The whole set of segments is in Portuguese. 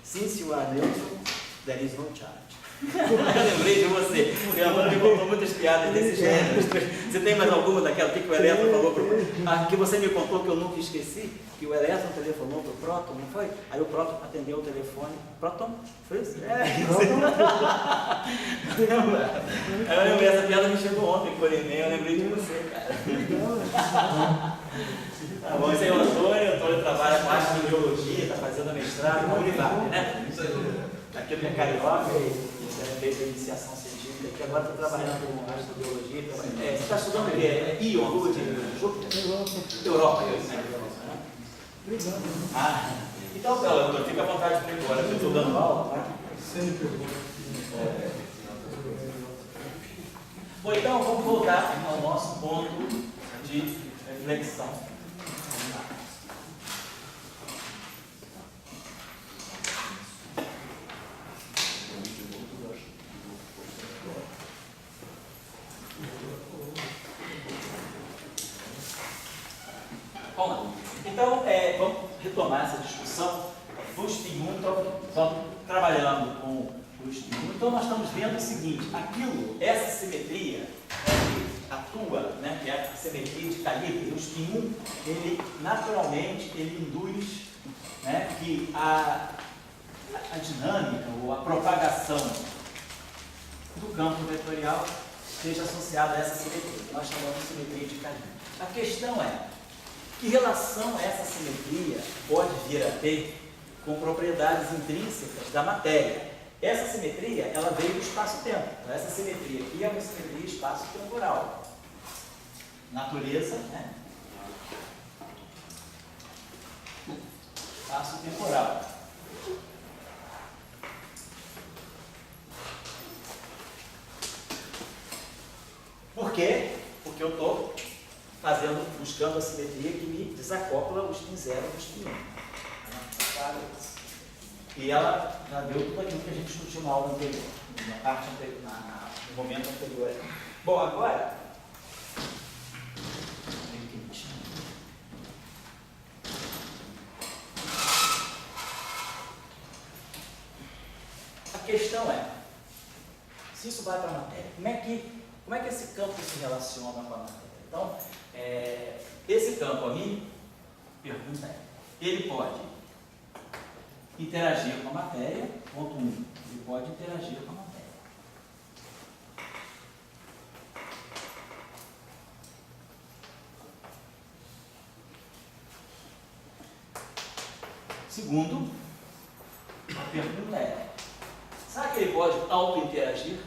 Since you are neutral, there is no charge. Eu lembrei de você. Minha mãe me contou muitas piadas desse gênero. Você tem mais alguma daquela que o Elétron falou que você me contou que eu nunca esqueci? Que o Elétron telefonou para o Próton, não foi? Aí o Próton atendeu o telefone. Próton? Foi isso? Eu lembrei, essa piada me chegou ontem por e-mail, eu lembrei de você, cara. Tá bom, esse aí é o Antônio trabalha com astrobiologia, está fazendo mestrado na Univap, né? Aqui eu tenho carioca e fez a iniciação científica, que agora está trabalhando com astrobiologia. Você está estudando o quê? Íon, lua de Júpiter? Europa, né? Então, doutor, fica à vontade para ir embora. Eu estou dando aula, tá? Sempre. Bom, então vamos voltar ao nosso ponto de reflexão. Bom, então vamos retomar essa discussão do spin 1, então vamos trabalhando com o spin 1. Então nós estamos vendo o seguinte, essa simetria que atua, né, que é a simetria de calibre, o spin 1, ele naturalmente induz, né, que a dinâmica ou a propagação do campo vetorial seja associada a essa simetria, que nós chamamos de simetria de calibre. A questão é, que relação essa simetria pode vir a ter com propriedades intrínsecas da matéria? Essa simetria, ela veio do espaço-tempo. Então, essa simetria aqui é uma simetria espaço-temporal. Natureza, né? Espaço-temporal. Por quê? Porque eu estou buscando a simetria que me desacopla o spin 0 do spin 1. E ela já deu tudo aquilo que a gente discutiu na aula anterior, na parte anterior, no momento anterior. Bom, agora, a questão é, se isso vai para a matéria, como é que esse campo se relaciona com a matéria? Então, esse campo, a minha pergunta é, ele pode interagir com a matéria, ponto 1, ele pode interagir com a matéria. Segundo, a pergunta é, será que ele pode auto-interagir?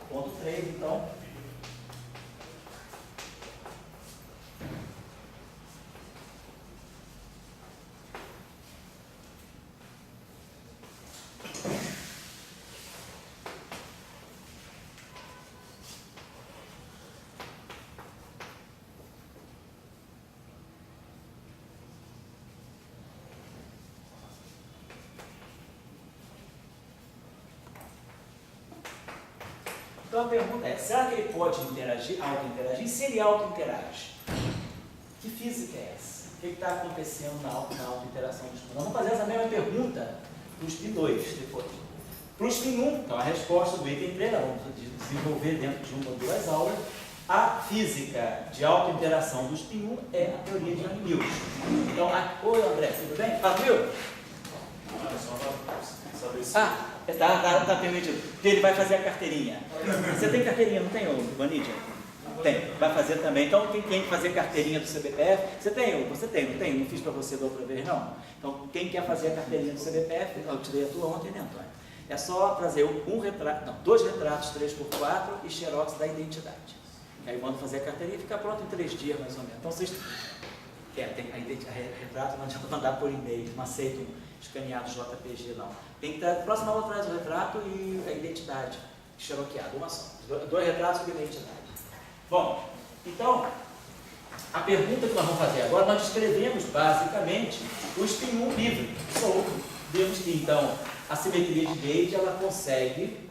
Ponto 3, então. Então a pergunta é, será que ele pode interagir, auto-interagir? Se ele auto-interage, que física é essa? O que está acontecendo na auto-interação do spin? Nós vamos fazer essa mesma pergunta para o spin 2 depois. Para o spin 1, então a resposta do item 3, vamos desenvolver dentro de uma ou duas aulas, a física de auto-interação do spin 1 é a teoria de Yang-Mills. Então, oi André, tudo bem? Fábio? Só para saber se... Tá permitido. Porque ele vai fazer a carteirinha. Você tem carteirinha, não tem, Vanidia? Tem, vai fazer também. Então, quem quer fazer carteirinha do CBPF, você tem, não tem? Não fiz para você da outra vez, não. Então, quem quer fazer a carteirinha do CBPF, eu te dei a tua ontem, né, Antônio? É só trazer dois retratos 3x4 e xerox da identidade. Aí manda fazer a carteirinha e fica pronto em 3 dias, mais ou menos. Então, vocês... tem retrato, não adianta mandar por e-mail, não aceitam escaneados JPG, não. Tem que estar, próxima aula traz o retrato e a identidade xeroqueada, uma só. 2 retratos com identidade. Bom, então, a pergunta que nós vamos fazer agora, nós descrevemos basicamente o spin 1 livre, solto. Vemos que então a simetria de Gauge ela consegue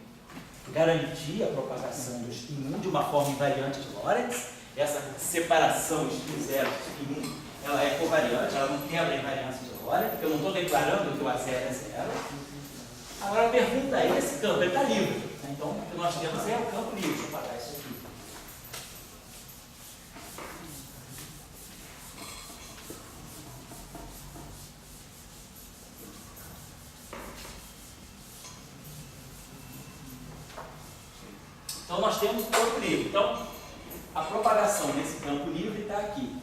garantir a propagação do spin 1 de uma forma invariante de Lorentz. Essa separação spin 0 spin 1 ela é covariante, ela não quebra a invariância de Lorentz, porque eu não estou declarando que o A0 é 0. Agora a pergunta é, esse campo ele está livre, né? Então o que nós temos é o campo livre. Deixa eu apagar isso aqui. Então nós temos o campo livre. Então a propagação desse campo livre está aqui.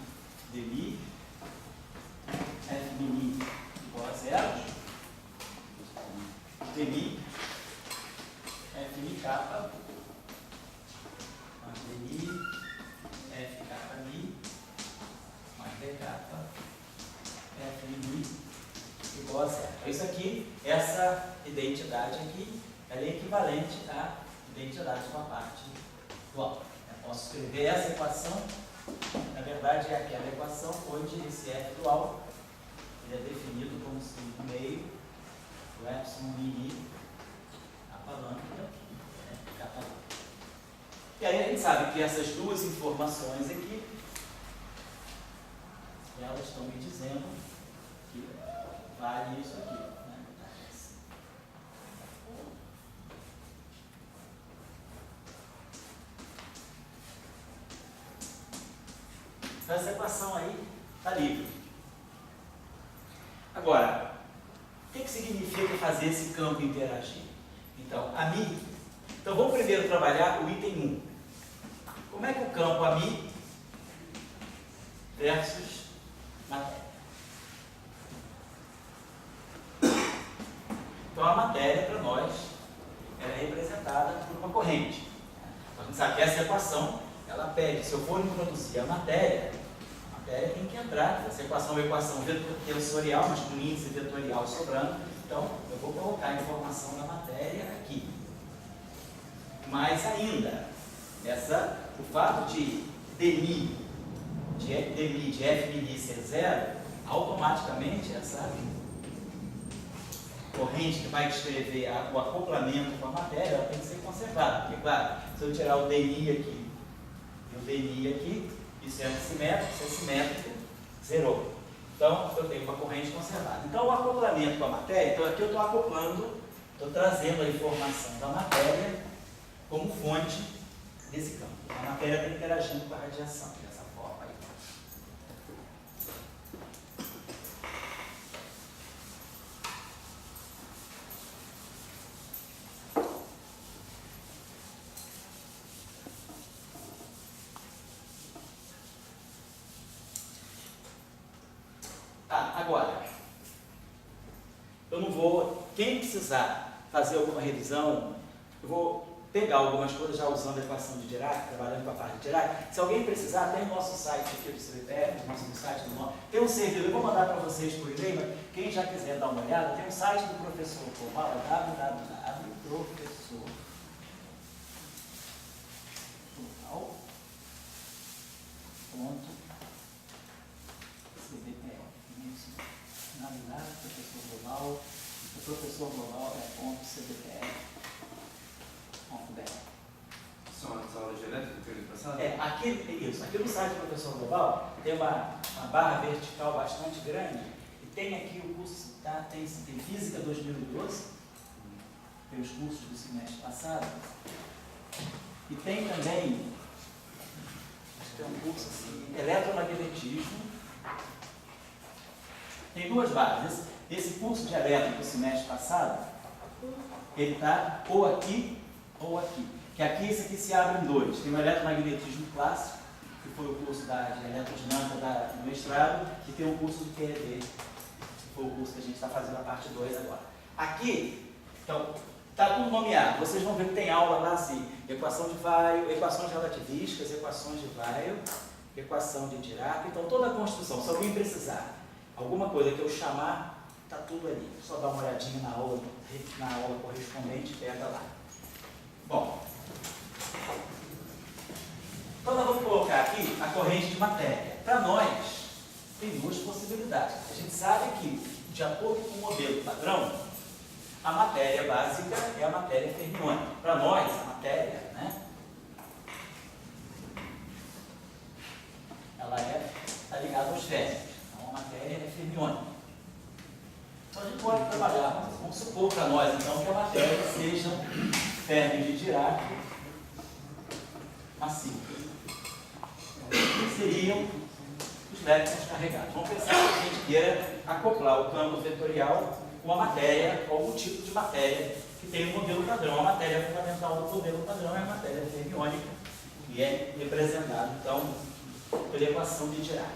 dmi f mini igual a 0. dmi f mi kappa mais dmi f kappa mi mais d kappa f mi igual a 0. Então, isso aqui, essa identidade aqui, ela é equivalente à identidade com a parte dual. Eu posso escrever essa equação, na verdade é aquela equação onde esse f dual ele é definido como sendo meio do epsilon mini kappa lambda, kappa lambda. E aí a gente sabe que essas duas informações aqui, elas estão me dizendo que vale isso aqui. Então essa equação aí está livre. Agora, o que significa fazer esse campo interagir? Então, então vamos primeiro trabalhar o item 1. Como é que o campo AMI versus matéria? Então a matéria para nós ela é representada por uma corrente. A gente sabe que essa equação ela pede, se eu for introduzir a matéria tem que entrar. Essa equação é uma equação tensorial, mas com índice vetorial sobrando. Então, eu vou colocar a informação da matéria aqui. Mais ainda, o fato de dmi de f mini ser 0, automaticamente essa corrente que vai descrever o acoplamento com a matéria, ela tem que ser conservada. Porque, claro, se eu tirar o dmi aqui e o dmi aqui, isso é antissimétrico, isso é simétrico, zerou. Então, eu tenho uma corrente conservada. Então, o acoplamento com a matéria, então aqui eu estou acoplando, estou trazendo a informação da matéria como fonte desse campo. A matéria está interagindo com a radiação, dessa forma aí. Agora, eu não vou, quem precisar fazer alguma revisão, eu vou pegar algumas coisas já usando a equação de Dirac, trabalhando com a parte de Dirac. Se alguém precisar, tem o nosso site aqui do CBPF, o nosso site do nosso, tem um servidor, eu vou mandar para vocês por e-mail, quem já quiser dar uma olhada, tem um site do professor Global, www.professor professor.cbpf.cbpf.br. São as aulas de elétrica do período passado? Aqui no site do Professor Global tem uma barra vertical bastante grande e tem aqui o curso, tá? Tem Física 2012, tem os cursos do semestre passado, e tem também, acho que tem um curso assim, Eletromagnetismo. Tem duas bases. Esse curso de elétrica do semestre passado, ele está ou aqui ou aqui. Que aqui, esse aqui se abre em dois. Tem o eletromagnetismo clássico, que foi o curso de eletrodinâmica do mestrado, e tem o curso de QED, que foi o curso que a gente está fazendo a parte 2 agora. Aqui, então, está tudo nomeado. Vocês vão ver que tem aula lá assim, equação de Weyl, equações relativísticas, equações de Weyl, equação de Dirac. Então, toda a construção, se alguém precisar, alguma coisa que eu chamar, está tudo ali. Só dá uma olhadinha na aula correspondente, pega lá. Bom, Então nós vamos colocar aqui a corrente de matéria. Para nós, tem duas possibilidades. A gente sabe que, de acordo com o modelo padrão, a matéria básica é a matéria fermiônica. Para nós, a matéria, né, ela está ligada aos férmions. Então, a matéria é fermiônica. Então, a gente pode trabalhar, vamos supor para nós, então, que a matéria seja férmions de Dirac macios. Seriam os elétrons carregados. Vamos pensar que a gente queira acoplar o campo vetorial com a matéria, com algum tipo de matéria que tem um modelo padrão. A matéria fundamental do modelo padrão é a matéria fermiônica, que é representada, então, pela equação de Dirac.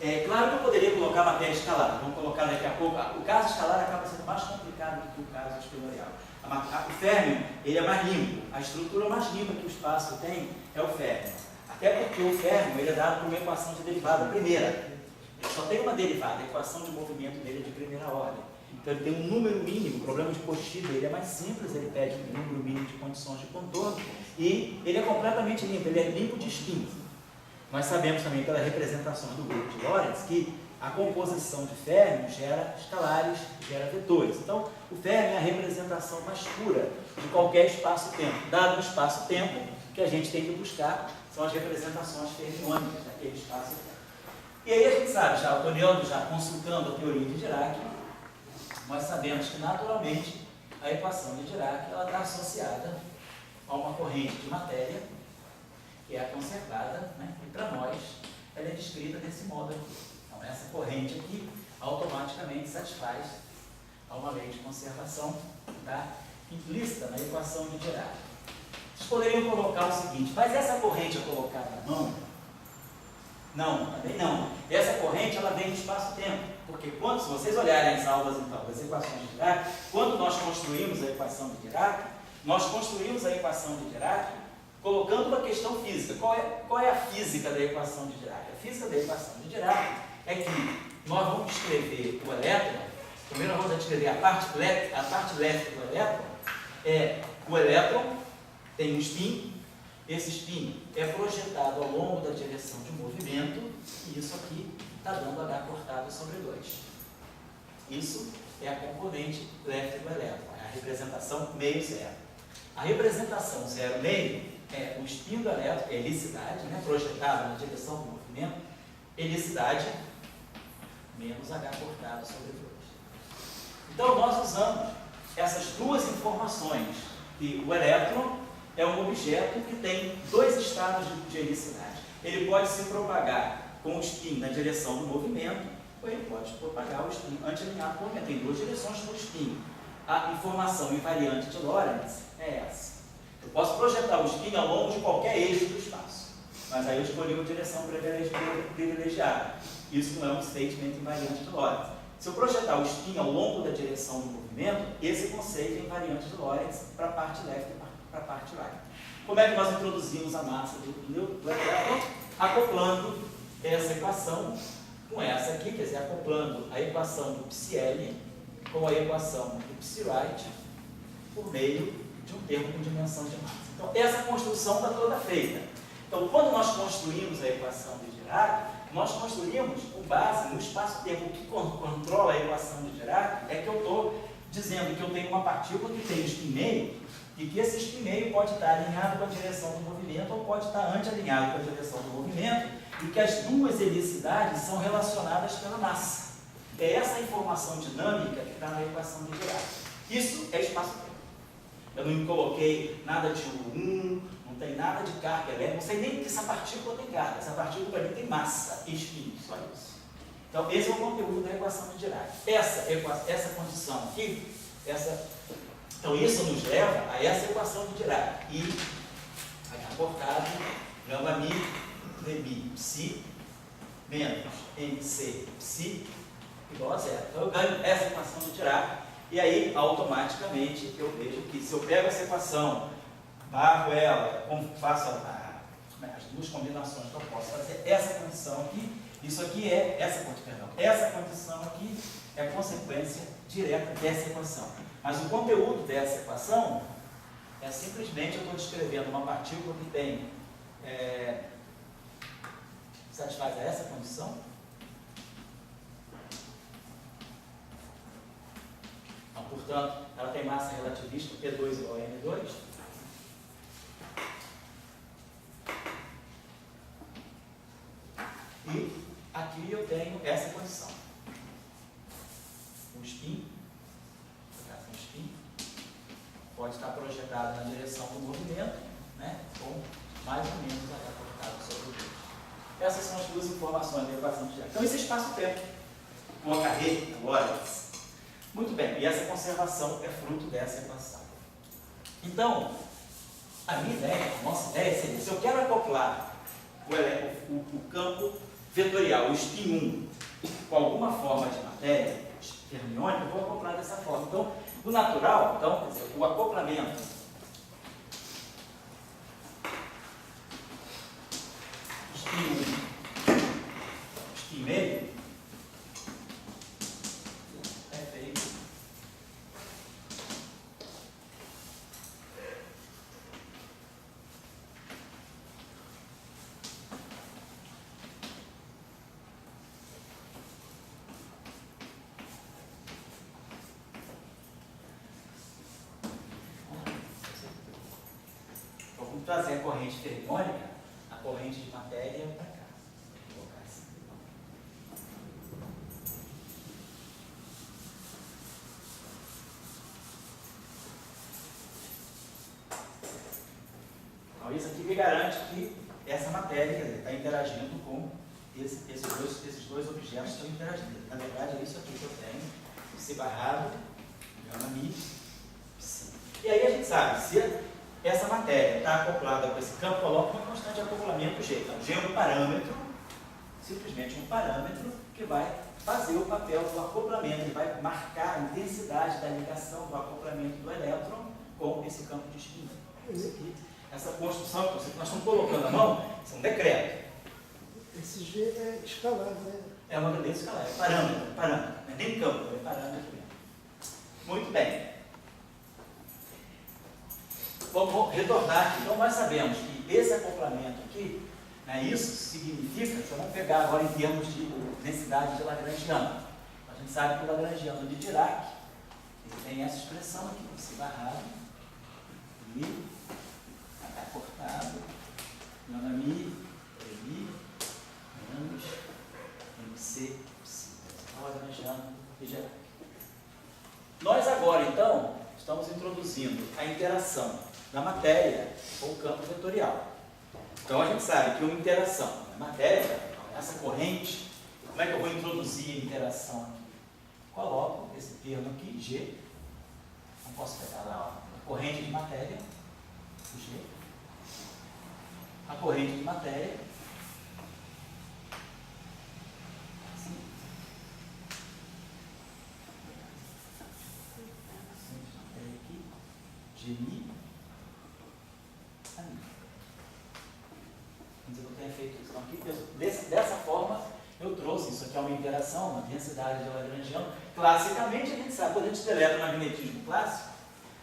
É claro que eu poderia colocar matéria escalar. Vamos colocar daqui a pouco. O caso escalar acaba sendo mais complicado do que o caso espelorial. O férmion, ele é mais limpo. A estrutura mais limpa que o espaço tem é o férmion. Até porque o férmion, ele é dado por uma equação de derivada primeira. Ele só tem uma derivada, a equação de movimento dele é de primeira ordem. Então ele tem um número mínimo, o problema de Cauchy ele é mais simples, ele pede um número mínimo de condições de contorno e ele é completamente limpo, ele é limpo de spin. Nós sabemos também pela representação do grupo de Lorentz que a composição de férmion gera escalares, gera vetores. Então o férmion é a representação mais pura de qualquer espaço-tempo. Dado o espaço-tempo, o que a gente tem que buscar são as representações fermiônicas daquele espaço-tempo. E aí a gente sabe, já olhando, já consultando a teoria de Dirac, nós sabemos que naturalmente a equação de Dirac ela está associada a uma corrente de matéria, que é a conservada, né? E para nós ela é descrita desse modo aqui. Então essa corrente aqui automaticamente satisfaz a uma lei de conservação, tá? Implícita na equação de Dirac. Vocês poderiam colocar o seguinte, mas essa corrente é colocada na mão? Não, também não. Essa corrente ela vem do espaço-tempo, porque se vocês olharem as aulas então, das equações de Dirac, quando nós construímos a equação de Dirac, nós construímos a equação de Dirac colocando uma questão física. Qual é a física da equação de Dirac? A física da equação de Dirac é que nós vamos descrever o elétron, primeiro nós vamos descrever a parte elétrica do elétron, o elétron tem um spin. Esse spin é projetado ao longo da direção de movimento e isso aqui está dando H cortado sobre 2. Isso é a componente elétrico-elétron, é a representação meio-zero. A representação zero-meio é o spin do elétron, é helicidade, né, projetado na direção do movimento, helicidade menos H cortado sobre 2. Então nós usamos essas duas informações, que o elétron é um objeto que tem dois estados de helicidade. Ele pode se propagar com o spin na direção do movimento, ou ele pode propagar o spin anti-alinhado com o movimento. Tem duas direções para o spin. A informação invariante de Lorentz é essa. Eu posso projetar o spin ao longo de qualquer eixo do espaço, mas aí eu escolhi uma direção privilegiada. Isso não é um statement invariante de Lorentz. Se eu projetar o spin ao longo da direção do movimento, esse conceito é invariante de Lorentz para a parte left e para a parte right. Como é que nós introduzimos a massa do elétron? Acoplando essa equação com essa aqui, quer dizer, acoplando a equação do psi-L com a equação do psi-right por meio de um termo com dimensão de massa. Então, essa construção está toda feita. Então, quando nós construímos a equação de Dirac, nós construímos com base no espaço-tempo. O que controla a equação de Dirac é que eu estou dizendo que eu tenho uma partícula que tem o spin meio e que esse spin meio pode estar alinhado com a direção do movimento ou pode estar anti-alinhado com a direção do movimento e que as duas helicidades são relacionadas pela massa. É essa informação dinâmica que está na equação de Dirac. Isso é espaço-tempo. Eu não coloquei nada de U1, não tem nada de carga elétrica, não sei nem que essa partícula tem carga. Essa partícula ali tem massa e spin, só isso. Então, esse é o conteúdo da equação de Dirac. Essa condição aqui, então isso nos leva a essa equação de Dirac. I, H cortado, gama mi, dmi, psi, menos mc, psi, igual a zero. Então eu ganho essa equação de Dirac. E aí, automaticamente, eu vejo que se eu pego essa equação, barro ela, faço as duas combinações que eu posso fazer, essa condição aqui, isso aqui é, essa condição aqui é consequência direta dessa equação. Mas o conteúdo dessa equação é simplesmente eu estou descrevendo uma partícula que tem satisfaz a essa condição? Então, portanto, ela tem massa relativista P2 igual a M2. E aqui eu tenho essa condição. O spin, o spin pode estar projetado na direção do movimento, né, com mais ou menos H colocado sobre o B. Essas são as duas informações da equação de Jacobi. Então, esse é espaço-tempo, uma carreta, agora. Muito bem, e essa conservação é fruto dessa equação. Então, a minha ideia, a nossa ideia seria, se eu quero acoplar o campo vetorial, o spin 1, com alguma forma de matéria fermiônica, eu vou acoplar dessa forma. Então, do natural, então, quer dizer, o acoplamento spin meio é feito vamos trazer a corrente fermiônica, a corrente de matéria para cá. Vou colocar assim. Então, isso aqui me garante que essa matéria, quer dizer, está interagindo com esses dois objetos estão interagindo. Na verdade, é isso aqui que eu tenho, esse barrado, gama mi, psi. E aí a gente sabe, se essa matéria está acoplada com esse campo, coloca uma constante de acoplamento G. Então, G é um parâmetro, simplesmente um parâmetro que vai fazer o papel do acoplamento, ele vai marcar a intensidade da ligação do acoplamento do elétron com esse campo de spin. Isso aqui, essa construção que nós estamos colocando à mão, isso é um decreto. Esse G é escalar, né? É uma grandeza escalar, é parâmetro. Não é nem campo, é parâmetro mesmo. Muito bem. Vamos retornar aqui. Então, nós sabemos que esse acoplamento aqui, né, isso significa, então vamos pegar agora em termos de densidade de Lagrangiano. A gente sabe que o Lagrangiano de Dirac, ele tem essa expressão aqui, esse barrado, mi, H cortado, nona mi, mi, menos, MC, psi. Então, Lagrangiano de Dirac. Nós agora, então, estamos introduzindo a interação da matéria com o campo vetorial. Então a gente sabe que uma interação na matéria, essa corrente, como é que eu vou introduzir a interação aqui? Coloco esse termo aqui, G, não posso pegar lá, ó, a corrente de matéria, G, a corrente de matéria, assim, aqui, G, eu não tenha feito isso aqui. Dessa forma, eu trouxe isso aqui é uma interação, uma densidade de Lagrangiano. Classicamente, a gente sabe, quando a gente estuda eletromagnetismo clássico,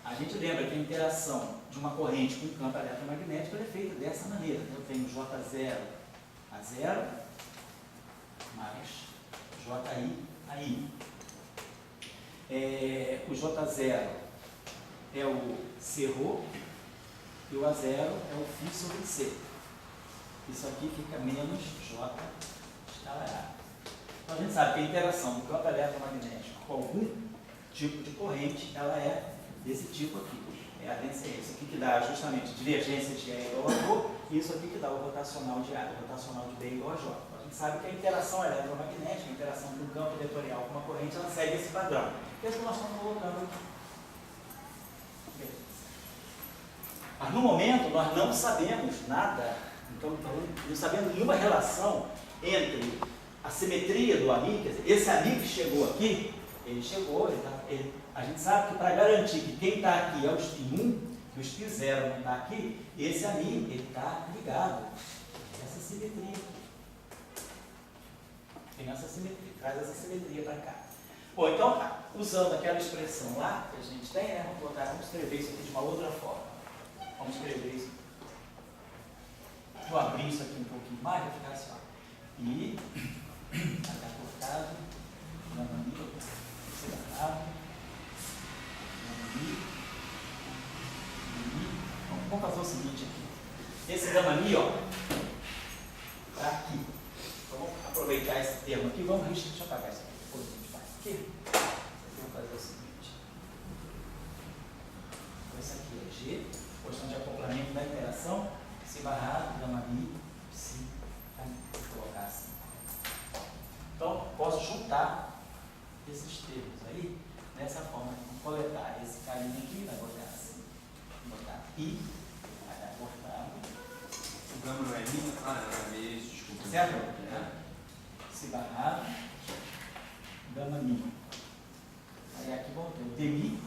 a gente lembra que a interação de uma corrente com um campo eletromagnético é feita dessa maneira. Eu tenho J0 a 0 mais JI a I. O J0 é o C-ρ e o A0 é o φ sobre C. Isso aqui fica menos J escalar A. Então a gente sabe que a interação do campo eletromagnético com algum tipo de corrente, ela é desse tipo aqui. É a densidade. Isso aqui que dá justamente divergência de E igual a ρ, e isso aqui que dá o rotacional de A, o rotacional de B igual a J. Então, a gente sabe que a interação eletromagnética, a interação do campo vetorial com uma corrente, ela segue esse padrão. Que é isso que nós estamos colocando aqui. Mas no momento nós não sabemos nada, então não sabemos nenhuma relação entre a simetria do AMI, quer dizer, esse AMI que chegou aqui, ele chegou, a gente sabe que para garantir que quem está aqui é o spin 1, que o spin 0 não está aqui, esse AMI ele está ligado. Essa simetria aqui. Tem essa simetria, traz essa simetria para cá. Bom, então, usando aquela expressão lá que a gente tem, né, vamos escrever isso aqui de uma outra forma. Vamos escrever isso. eu abrir isso aqui um pouquinho mais, vai ficar assim, ó. I, H cortado, gama mi, separado, gama mi, vamos fazer o seguinte aqui. Esse gama mi, ó, tá aqui. Então, vamos aproveitar esse termo aqui, vamos riscar, deixa eu apagar isso aqui, depois a gente faz aqui. Vamos fazer o seguinte. Esse aqui é G, questão de acoplamento da interação, psi barrado, gama mi, psi, tá? Vou colocar assim. Então, posso juntar esses termos aí, dessa forma. Vou coletar esse carinha aqui, vai botar assim, vou botar I, vai dar cortado. O gama não é mi? Ah, não é mi, desculpa. Certo? Psi barrado, gama mi. Aí aqui vamos ter o dmi,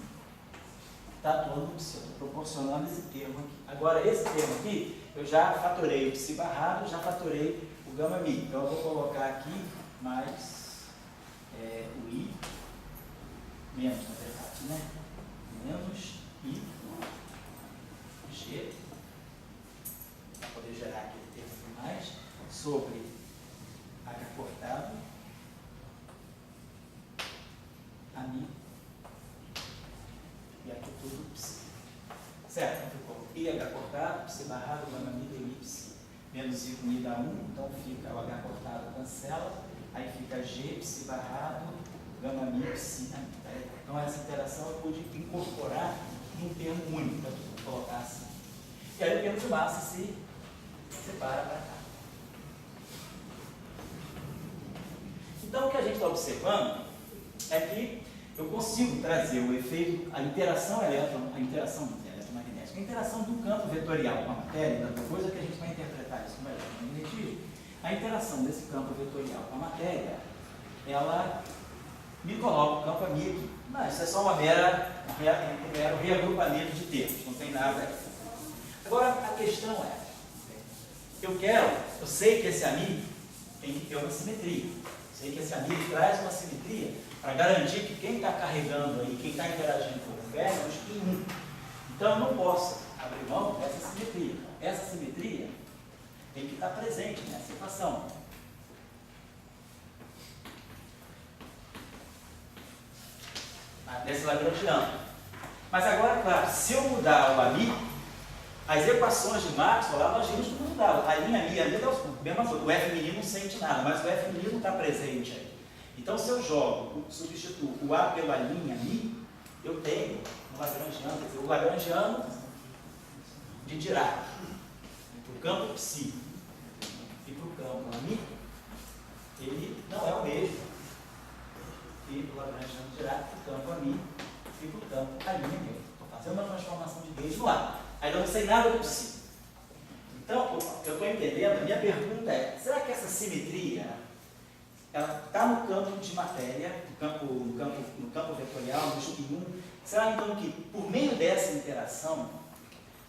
está atuando no psi, estou proporcionando esse termo aqui. Agora, esse termo aqui, eu já fatorei o psi barrado, já fatorei o gama mi. Então, eu vou colocar aqui mais o i, menos, na verdade, né? Menos i, g, para poder gerar aquele termo mais, sobre h cortado, a mi, e aqui tudo psi. Certo? Então ficou IH cortado, psi barrado, gama mi, dmi, psi. Menos I com I dá 1, então fica o H cortado, cancela. Aí fica G, psi barrado, gama mi, psi na mi. Então essa interação eu pude incorporar num termo único, para colocar assim. E aí o termo de massa se separa para cá. Então o que a gente está observando é que eu consigo trazer o efeito, a interação eletromagnética, a interação do campo vetorial com a matéria, depois é que a gente vai interpretar isso como eletromagnetismo, a interação desse campo vetorial com a matéria, ela me coloca o campo amigo aqui. Não, isso é só um mero reagrupamento de termos, não tem nada aí. Agora, a questão é, eu sei que esse amigo tem que ter uma simetria, sei que esse amigo traz uma simetria para garantir que quem está carregando aí, quem está interagindo com o ferro, é um spin 1. Então, eu não posso abrir mão dessa simetria. Essa simetria tem que estar presente nessa equação. Desse lagrangiano. Mas agora, claro, se eu mudar o ami, as equações de Maxwell, lá nós vimos que mudaram. A linha mi, a mesma coisa. O F menino não sente nada, mas o F menino está presente aí. Então, se eu substituo o A pela linha mi, eu tenho um lagrangiano, quer dizer, o lagrangiano de Dirac, para o campo psi e para o campo ami, ele não é o mesmo que o lagrangiano de Dirac para o campo ami e para o campo a linha mi. Estou fazendo uma transformação de gauge no ar. Aí eu não sei nada do psi. Então, eu estou entendendo, a minha pergunta é, será que essa simetria ela está no campo de matéria, no campo vetorial, no spin 1? Será então que, por meio dessa interação,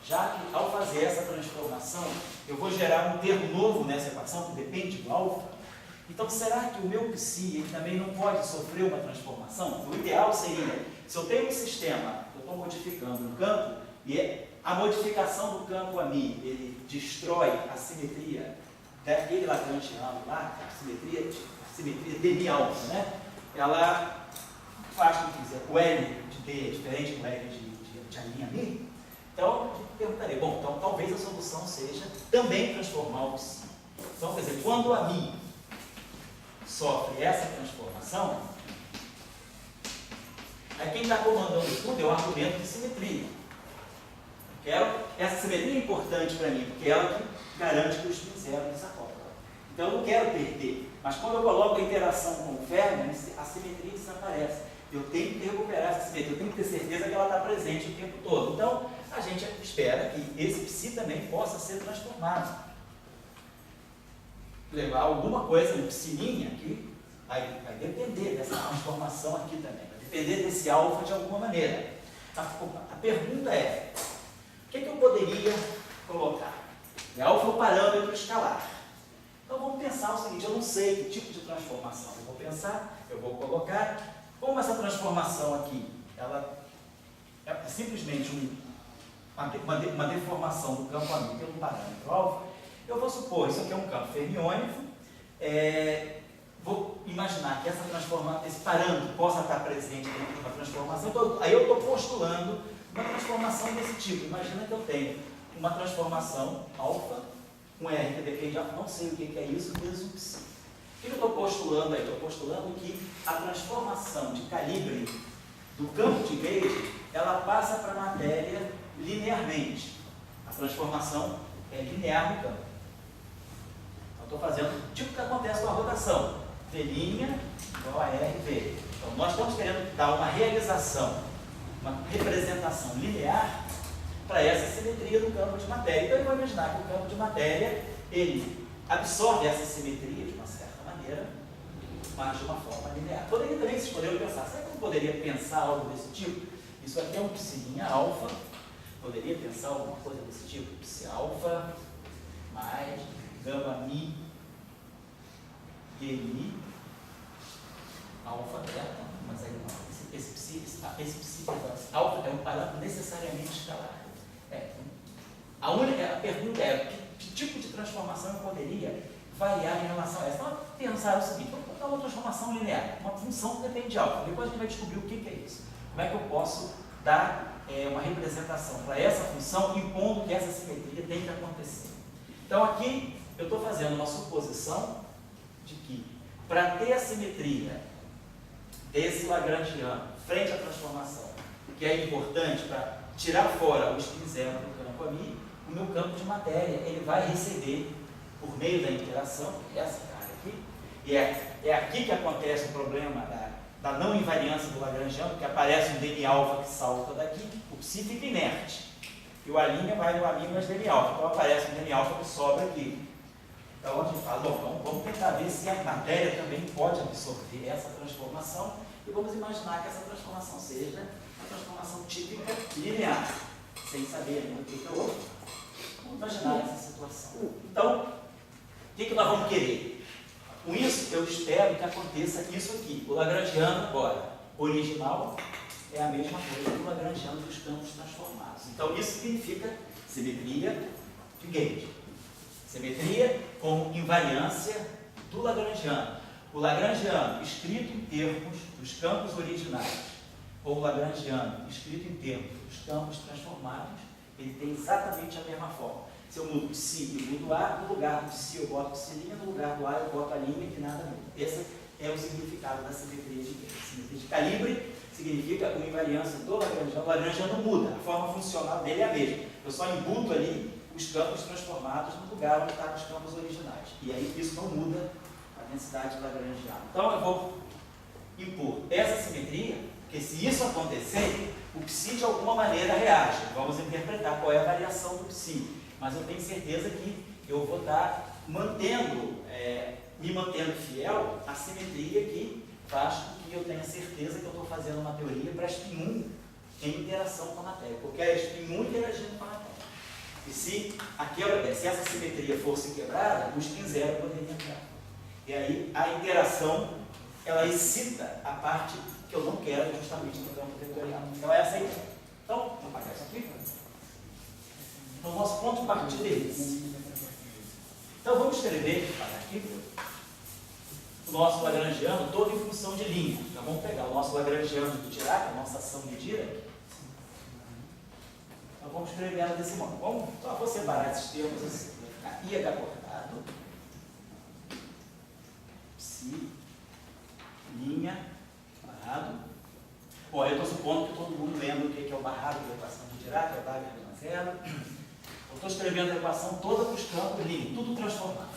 já que ao fazer essa transformação, eu vou gerar um termo novo nessa equação, que depende do alfa? Então, será que o meu psi ele também não pode sofrer uma transformação? O ideal seria, se eu tenho um sistema, eu estou modificando um campo, e a modificação do campo ami, ele destrói a simetria daquele lagrangiano lá, a simetria demi-alfa, né? Ela faz com que o L de D é diferente do L de a linha mi. Então, eu perguntaria, bom, então talvez a solução seja também transformar o psi. Então, quer dizer, quando a mi sofre essa transformação, aí quem está comandando tudo é o argumento de simetria. Essa simetria é importante para mim, porque é ela que garante que o spin zero desacopla. Então eu não quero perder, mas quando eu coloco a interação com o ferro, a simetria desaparece. Eu tenho que recuperar essa simetria, eu tenho que ter certeza que ela está presente o tempo todo. Então a gente espera que esse psi também possa ser transformado. Levar alguma coisa no psininha aqui, vai depender dessa transformação aqui também, vai depender desse alfa de alguma maneira. A pergunta é, o que eu poderia colocar? Alfa é o parâmetro escalar. Então vamos pensar o seguinte, eu não sei que tipo de transformação eu vou pensar, eu vou colocar, como essa transformação aqui, ela é simplesmente uma deformação do campo ami pelo parâmetro alfa, Eu vou supor, isso aqui é um campo fermiônico, vou imaginar que esse parâmetro possa estar presente dentro de uma transformação, aí eu estou postulando uma transformação desse tipo. Imagina que eu tenho uma transformação alfa, um R que depende de alfa, não sei o que é isso, vezes um psi. O que eu estou postulando aí? Estou postulando que a transformação de calibre do campo de gauge, ela passa para a matéria linearmente. A transformação é linear no campo. Então, estou fazendo tipo o que acontece com a rotação. V' igual a RV. Então, nós estamos querendo dar uma realização, uma representação linear para essa simetria do campo de matéria. Então, eu vou imaginar que o campo de matéria, ele absorve essa simetria de uma certa maneira, mas de uma forma linear. Poderia também, vocês poderiam pensar, será que eu não poderia pensar algo desse tipo? Isso aqui é um psi' alfa, poderia pensar alguma coisa desse tipo? Psi alfa mais gama mi GI alfa beta, mas aí não, esse psi alfa é um parâmetro necessariamente escalar. A pergunta é, que tipo de transformação eu poderia variar em relação a essa? Então, pensar o seguinte, vamos botar uma transformação linear, uma função que depende de alfa. Depois a gente vai descobrir o que é isso. Como é que eu posso dar uma representação para essa função, impondo que essa simetria tem que acontecer. Então, aqui eu estou fazendo uma suposição de que, para ter a simetria desse lagrangiano frente à transformação, que é importante para tirar fora o spin zero do campo a mim, o meu campo de matéria ele vai receber, por meio da interação, essa cara aqui, e é aqui que acontece o problema da não invariância do lagrangiano, que aparece um dm alfa que salta daqui, o psi fica inerte, e o A' vai no A', mas dm alfa, então aparece um dm alfa que sobra aqui. Então a gente fala, bom, vamos tentar ver se a matéria também pode absorver essa transformação, e vamos imaginar que essa transformação seja uma transformação típica linear, sem saber ainda o que é o outro. Vamos imaginar essa situação. Então, o que nós vamos querer? Com isso, eu espero que aconteça isso aqui. O lagrangiano agora, original, é a mesma coisa que o lagrangiano dos campos transformados. Então, isso significa simetria de gauge. Simetria como invariância do lagrangiano. O lagrangiano escrito em termos dos campos originais, ou o lagrangiano escrito em termos dos campos transformados, ele tem exatamente a mesma forma. Se eu mudo psi e mudo A, no lugar do psi eu boto psi', no lugar do A eu boto a linha e nada muda. Esse é o significado da simetria de gauge. Simetria de calibre significa uma invariância do lagrangiano. O lagrangiano muda, a forma funcional dele é a mesma. Eu só embuto ali os campos transformados no lugar onde estão os campos originais. E aí isso não muda a densidade lagrangiana. Então eu vou impor essa simetria, porque se isso acontecer, o psi de alguma maneira reage. Vamos interpretar qual é a variação do psi. Mas eu tenho certeza que eu vou estar me mantendo fiel à simetria que faz com que eu tenha certeza que eu estou fazendo uma teoria para spin 1 em interação com a matéria, porque é spin 1 interagindo com a matéria. E se essa simetria fosse quebrada, o spin zero poderia entrar. E aí a interação, ela excita a parte que eu não quero justamente no campo vetorial. Então essa é a ideia. Então, vamos apagar isso aqui. Então, o nosso ponto de partida é esse. Então, vamos escrever, aqui, o nosso lagrangiano todo em função de linha. Então, vamos pegar o nosso lagrangiano do Dirac, a nossa ação de Dirac. Então, vamos escrever ela desse modo. Vamos só vou separar esses termos assim. IH cortado, psi, linha, barrado. Bom, eu estou supondo que todo mundo lembra o que é o barrado da equação de Dirac, é o W/0. Eu estou escrevendo a equação toda para os campos linha, tudo transformado.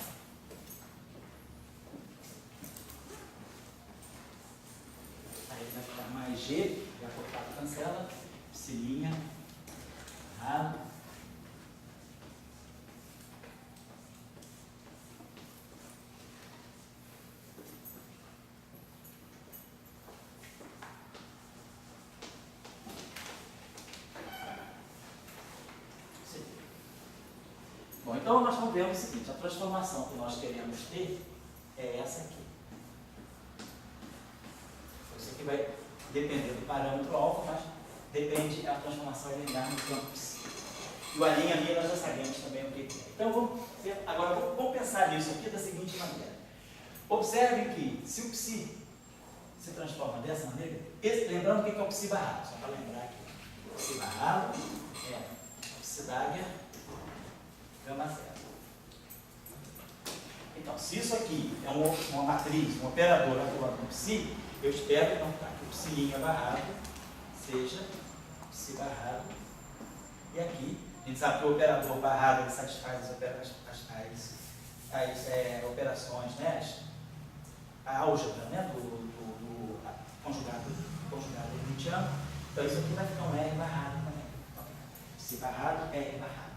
Aí vai ficar mais G, já cortado cancela, psi', errado. Bom, então nós vamos ver o seguinte, a transformação que nós queremos ter é essa aqui. Isso aqui vai depender do parâmetro alfa, mas depende da transformação linear no campo psi. E o alinhamento nós já sabemos também o que é. Então, vamos pensar nisso aqui da seguinte maneira. Observe que se o psi se transforma dessa maneira, lembrando o que é o psi barrado, só para lembrar aqui. O psi barrado é o psi d'águia gama zero. Então, se isso aqui é uma matriz, um operador atuando no psi, eu espero então, que o psi' barrado seja psi barrado. E aqui, a gente sabe que o operador barrado ele satisfaz as operações, né? A álgebra, né? do conjugado hermitiano. Então, isso aqui vai ficar um R barrado também. Então, psi barrado, R barrado.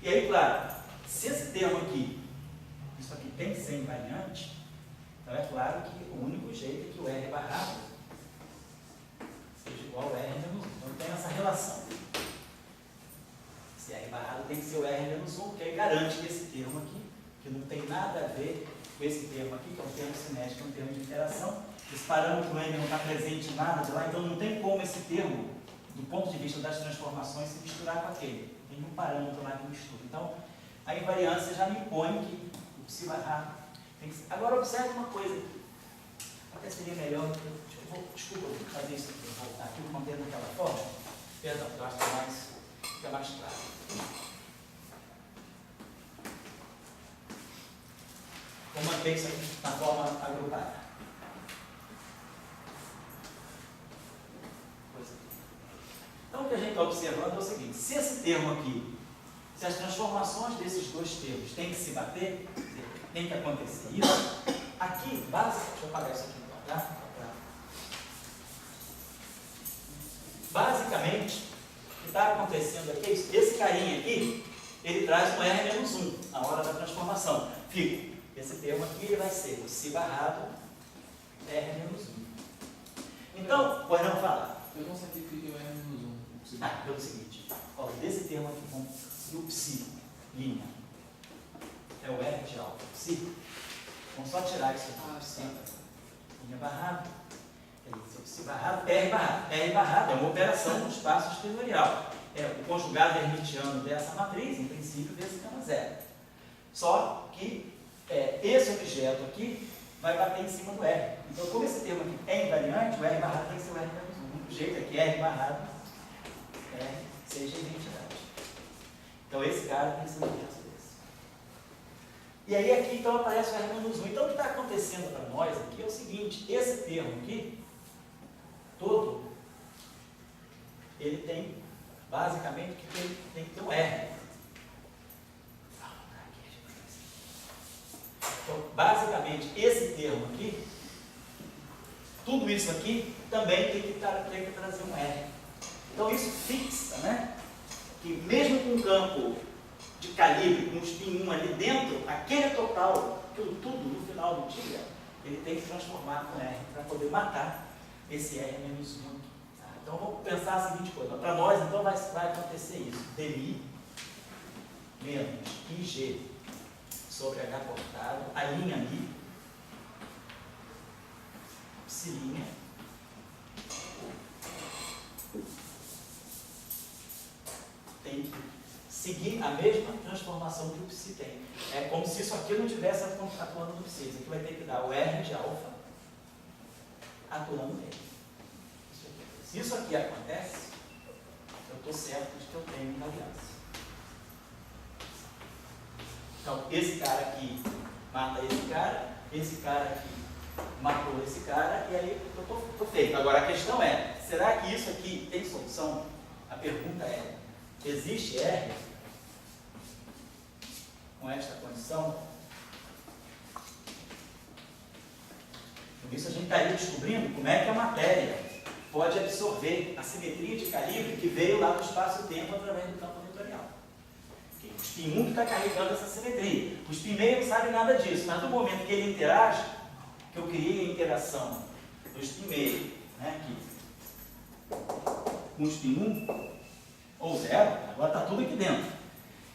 E aí, claro, se esse termo aqui, isso aqui tem que ser invariante, então é claro que o único jeito é que o R barrado seja igual ao R menos 1. Então tem essa relação. Esse R barrado tem que ser o R menos 1, porque aí garante que esse termo aqui, que não tem nada a ver com esse termo aqui, que é um termo cinético, é um termo de interação, esse parâmetro M não está presente em nada de lá, então não tem como esse termo, do ponto de vista das transformações, se misturar com aquele. Tem um parâmetro lá que mistura. Então, a invariância já me impõe que o psi barrado tem que ser. Agora, observe uma coisa. Até seria melhor. Desculpa, eu vou fazer isso aqui. Vou voltar aqui, vou manter daquela forma. Perdão, eu acho que fica mais claro. Vou manter isso aqui na forma agrupada. Então, o que a gente está observando é o seguinte: se esse termo aqui, se as transformações desses dois termos têm que se bater, tem que acontecer isso, aqui, deixa eu apagar isso aqui então, tá? Basicamente, o que está acontecendo aqui é isso. Esse carinha aqui, ele traz um R menos 1 na hora da transformação. Fica, esse termo aqui ele vai ser o psi barrado R menos 1. Então, pode não falar. Eu não sacrifiquei o R menos 1. Pelo seguinte, ó, desse termo aqui, o psi, linha, é o R de alfa, psi, vamos só tirar isso aqui, psi, linha barrado, é isso, psi barrado, R barrado. R barrado é uma operação no espaço exteriorial, é o conjugado hermitiano dessa matriz, em princípio, desse gama zero. Só que esse objeto aqui vai bater em cima do R. Então, como esse termo aqui é invariante, o R barrado tem que ser o R menos 1. O único jeito é que R barrado seja identidade. Então esse cara tem que ser um inverso desse. E aí aqui então aparece o R menos 1. Então o que está acontecendo para nós aqui é o seguinte: esse termo aqui, todo, ele tem basicamente que tem que ter um R. Então basicamente esse termo aqui, tudo isso aqui também tem que trazer um R. Então isso fixa, né? Que mesmo com um campo de calibre, com um spin 1 ali dentro, aquele total, tudo no final do dia, ele tem que transformar com R para poder matar esse R menos 1. Tá? Então vamos pensar a seguinte coisa. Para nós, então, vai acontecer isso. DI menos IG sobre H cortado, a linha ali, psi', tem que seguir a mesma transformação que o psi tem. É como se isso aqui não estivesse atuando no psi. Isso aqui vai ter que dar o R de alfa atuando nele. Se isso aqui acontece, eu estou certo de que eu tenho invariância. Então, esse cara aqui mata esse cara aqui matou esse cara, e aí eu estou feito. Agora, a questão é, será que isso aqui tem solução? A pergunta é, existe R com esta condição? Por isso a gente estaria descobrindo como é que a matéria pode absorver a simetria de calibre que veio lá do espaço-tempo através do campo vetorial. O spin 1 está carregando essa simetria. O spin meio não sabe nada disso, mas no momento que ele interage, que eu criei a interação do spin meio, né, aqui, com o spin 1, ou 0, agora está tudo aqui dentro.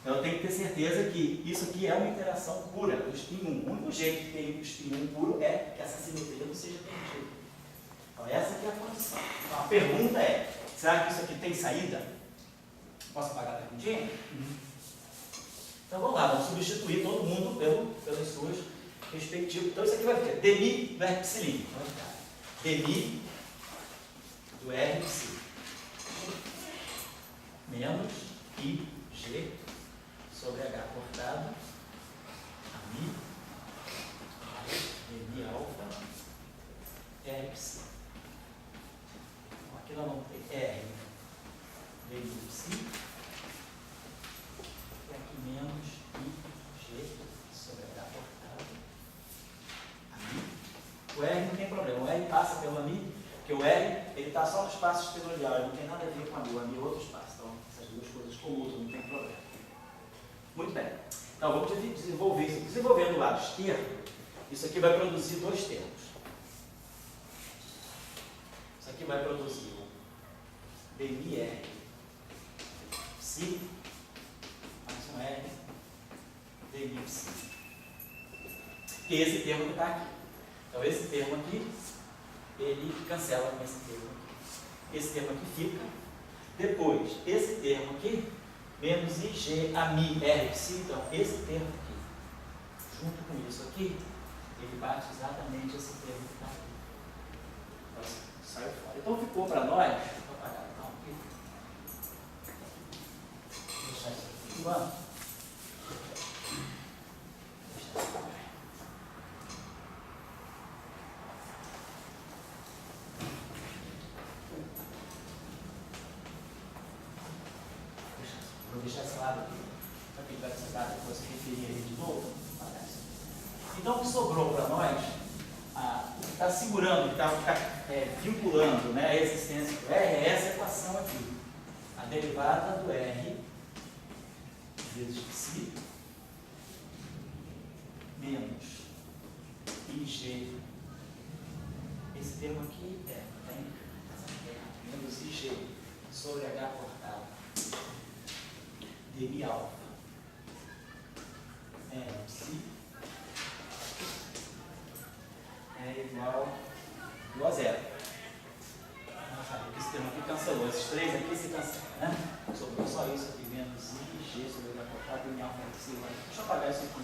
Então eu tenho que ter certeza que isso aqui é uma interação pura do spin 1. O único jeito de ter o spin 1 puro é que essa simetria não seja perdida. Então essa aqui é a condição. Então a pergunta é, será que isso aqui tem saída? Posso apagar a perguntinha? Então vamos lá, vamos substituir todo mundo pelas suas respectivas. Então isso aqui vai ficar demi do R psilíneo. Então vai ficar demi do R psilíneo menos IG sobre H cortado a mi demi alfa R psi. Então, aqui nós vamos ter R demi psi e aqui menos IG sobre H cortado a mi. O R não tem problema, o R passa pelo mi, porque o R ele está só no espaço espenorial, ele não tem nada a ver com a mi, o mi é outro espaço. Então essas duas coisas comutam, não tem problema. Muito bem. Então vamos desenvolver isso. Desenvolvendo o lado esquerdo, isso aqui vai produzir dois termos. Isso aqui vai produzir o dmi-R psi mais um R dmi psi. E esse termo que está aqui. Então esse termo aqui, ele cancela com esse termo aqui. Esse termo aqui fica. Depois, esse termo aqui, menos IG a mi R psi, então esse termo aqui, junto com isso aqui, ele bate exatamente esse termo que está aqui. Então, saiu fora. Então ficou para nós, vou apagar então aqui, vou deixar isso aqui filmando. Deixar isso aqui. Vou deixar esse lado aqui, para quem vai precisar depois se referir a ele de novo. Então, o que sobrou para nós, está segurando, está vinculando, né, a existência do R, é essa equação aqui. A derivada do R vezes psi menos IG. Esse termo aqui menos IG sobre H cortado dmi alfa psi é igual a zero. Esse termo aqui cancelou. Esses três aqui se cancelam, né? Sobrou só isso aqui, menos IG sobre H cortado dmi alfa psi. Deixa eu apagar isso aqui.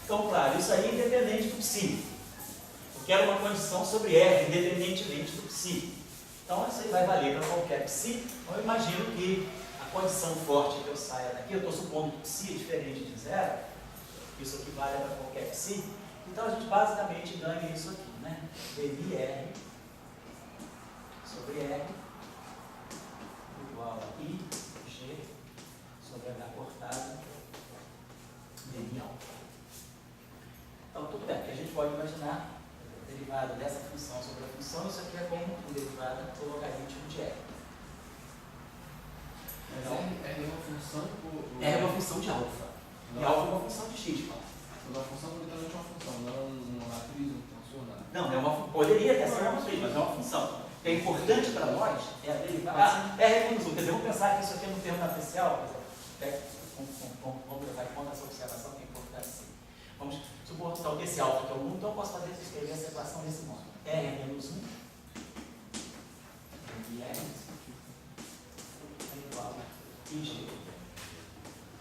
Então, claro, isso aí é independente do psi. Eu quero uma condição sobre R, independentemente do psi. Então, isso aí vai valer para qualquer psi. Então, eu imagino que a condição forte que eu saia daqui, eu estou supondo que psi é diferente de zero, isso aqui vale para qualquer psi. Então, a gente basicamente ganha isso aqui, né? dmi-R sobre R igual a IG sobre H cortado dmi alfa. Então, tudo bem, que a gente pode imaginar derivada dessa função sobre a função, isso aqui é como um derivada do logaritmo de R. Então, R é uma função por... R é uma função de alfa. E alfa é uma função de x, claro. Mas a função é literalmente uma função, não é uma matriz, um tensor, nada. Não, poderia até ser uma matriz, mas é uma função. O que é importante para nós é a derivada. R é menos 1. Quer dizer, vamos pensar que isso aqui é no termo matricial. Vamos levar em conta essa observação que é importante sim. Vamos supor então, que esse alfa que é o 1, então eu posso escrever essa equação desse modo. R é menos 1. E R é igual a IG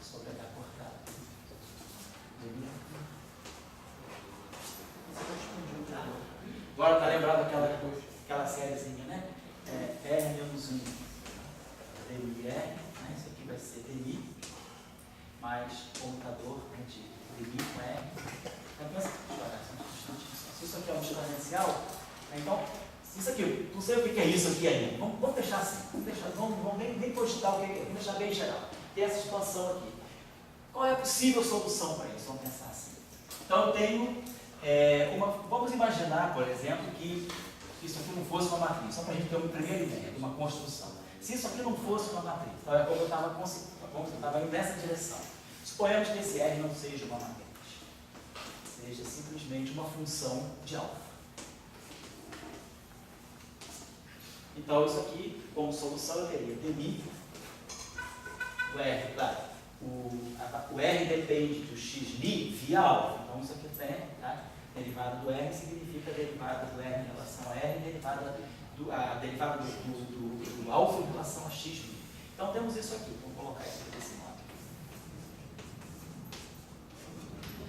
sobre H cortado. Agora está lembrado aquela sériezinha, né? R menos 1 dmi R, né? Isso aqui vai ser dmi mais comutador de dmi com R. Então, pensa, se isso aqui é um exponencial, então, isso aqui, não sei o que é isso aqui ainda. Vamos deixar assim, vamos nem cogitar o que é, vamos deixar bem geral. Tem essa expansão aqui. Qual é a possível solução para isso? Vamos pensar assim. Então, eu tenho vamos imaginar, por exemplo, que isso aqui não fosse uma matriz, só para a gente ter uma primeira ideia de uma construção. Se isso aqui não fosse uma matriz, então é como eu estava indo nessa direção. Suponhamos que esse R não seja uma matriz, seja simplesmente uma função de alfa. Então, isso aqui, como solução, eu teria dmi, o R, claro, o R depende do x'mi via alfa. Então, isso aqui tem, tá? Derivada do R significa derivada do R em relação a R, derivada a derivada do alfa em relação a x. Então temos isso aqui, vamos colocar isso desse modo.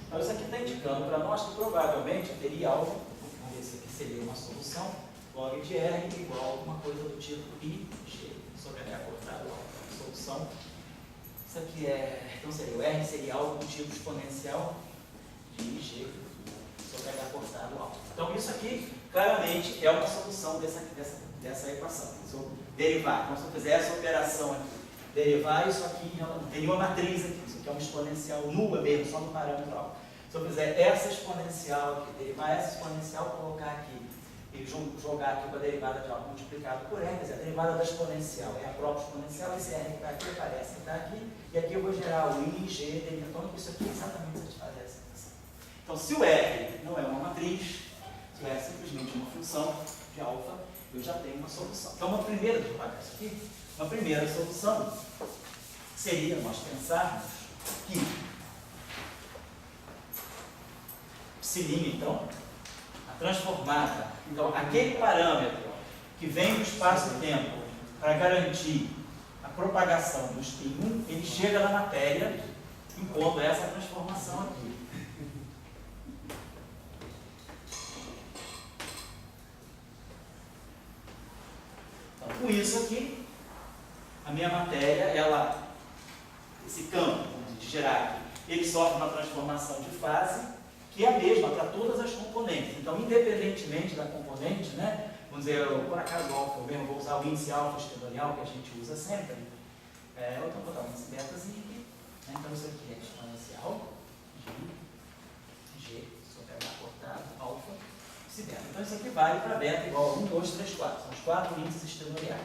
Então isso aqui está indicando para nós que provavelmente teria algo, vamos ver se aqui seria uma solução, log de R igual a alguma coisa do tipo IG sobre H cortado alfa. Solução, isso aqui é, então seria o R seria algo do tipo exponencial de IG sobre H cortado alfa. Então isso aqui claramente é uma solução dessa equação. Se eu derivar, então se eu fizer essa operação aqui, derivar isso aqui, não tem nenhuma matriz aqui, isso aqui é uma exponencial nula mesmo, só no parâmetro alfa. Se eu fizer essa exponencial aqui, derivar essa exponencial, colocar aqui e jogar aqui com a derivada de alfa multiplicado por R, quer dizer, a derivada da exponencial é a própria exponencial, esse R que está aqui aparece que está aqui, e aqui eu vou gerar o I, G, então isso aqui exatamente satisfaz essa equação. Então se o R não é uma matriz, se o R é simplesmente uma função de alfa, eu já tenho uma solução. Então uma primeira, deixa eu apagar isso aqui, uma primeira solução seria nós pensarmos que psilin, então, a transformada, então aquele parâmetro que vem do espaço-tempo para garantir a propagação do spin 1, ele chega na matéria impondo essa transformação aqui. Então, com isso aqui, a minha matéria, esse campo de gerar aqui, ele sofre uma transformação de fase, que é a mesma para todas as componentes. Então, independentemente da componente, né, vamos dizer, por acaso alfa, eu mesmo vou usar o índice alfa exponencial que a gente usa sempre, ou então vou botar o índice betazinho aqui, né, então isso aqui é exponencial de G sobre H cortado, alfa, índice beta. Então isso aqui vale para beta igual a 1, 2, 3, 4, são os 4 índices exponenciais.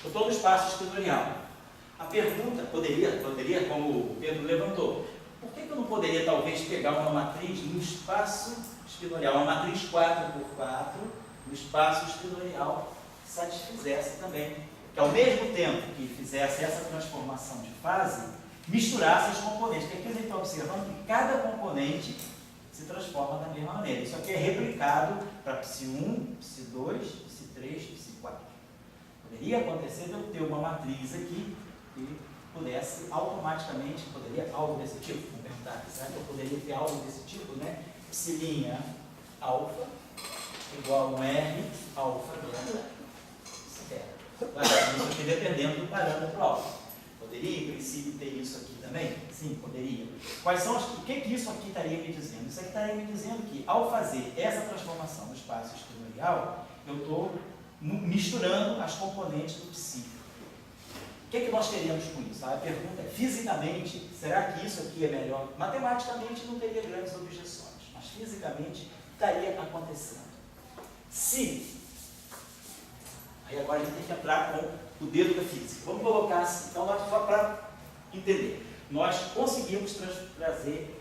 Eu estou no espaço exponencial. A pergunta poderia, como o Pedro levantou, por que eu não poderia, talvez, pegar uma matriz no espaço espinorial, uma matriz 4x4, no espaço espinorial, que satisfizesse também, que ao mesmo tempo que fizesse essa transformação de fase, misturasse os componentes, porque aqui a gente está observando que cada componente se transforma da mesma maneira. Isso aqui é replicado para psi1, psi2, psi3, psi4. Poderia acontecer de eu ter uma matriz aqui que pudesse automaticamente, poderia algo desse tipo, vamos perguntar aqui, será que eu poderia ter algo desse tipo, né? Psilinha alfa igual a um R alfa beta beta. Isso aqui dependendo do parâmetro alfa. Poderia, em princípio, ter isso aqui também? Sim, poderia. O que isso aqui estaria me dizendo? Isso aqui estaria me dizendo que, ao fazer essa transformação no espaço exponencial, eu estou misturando as componentes do psi. O que nós teríamos com isso? A pergunta é, fisicamente, será que isso aqui é melhor? Matematicamente não teria grandes objeções, mas fisicamente estaria acontecendo. Se, aí agora a gente tem que entrar com o dedo da física. Vamos colocar assim, então só para entender. Nós conseguimos trazer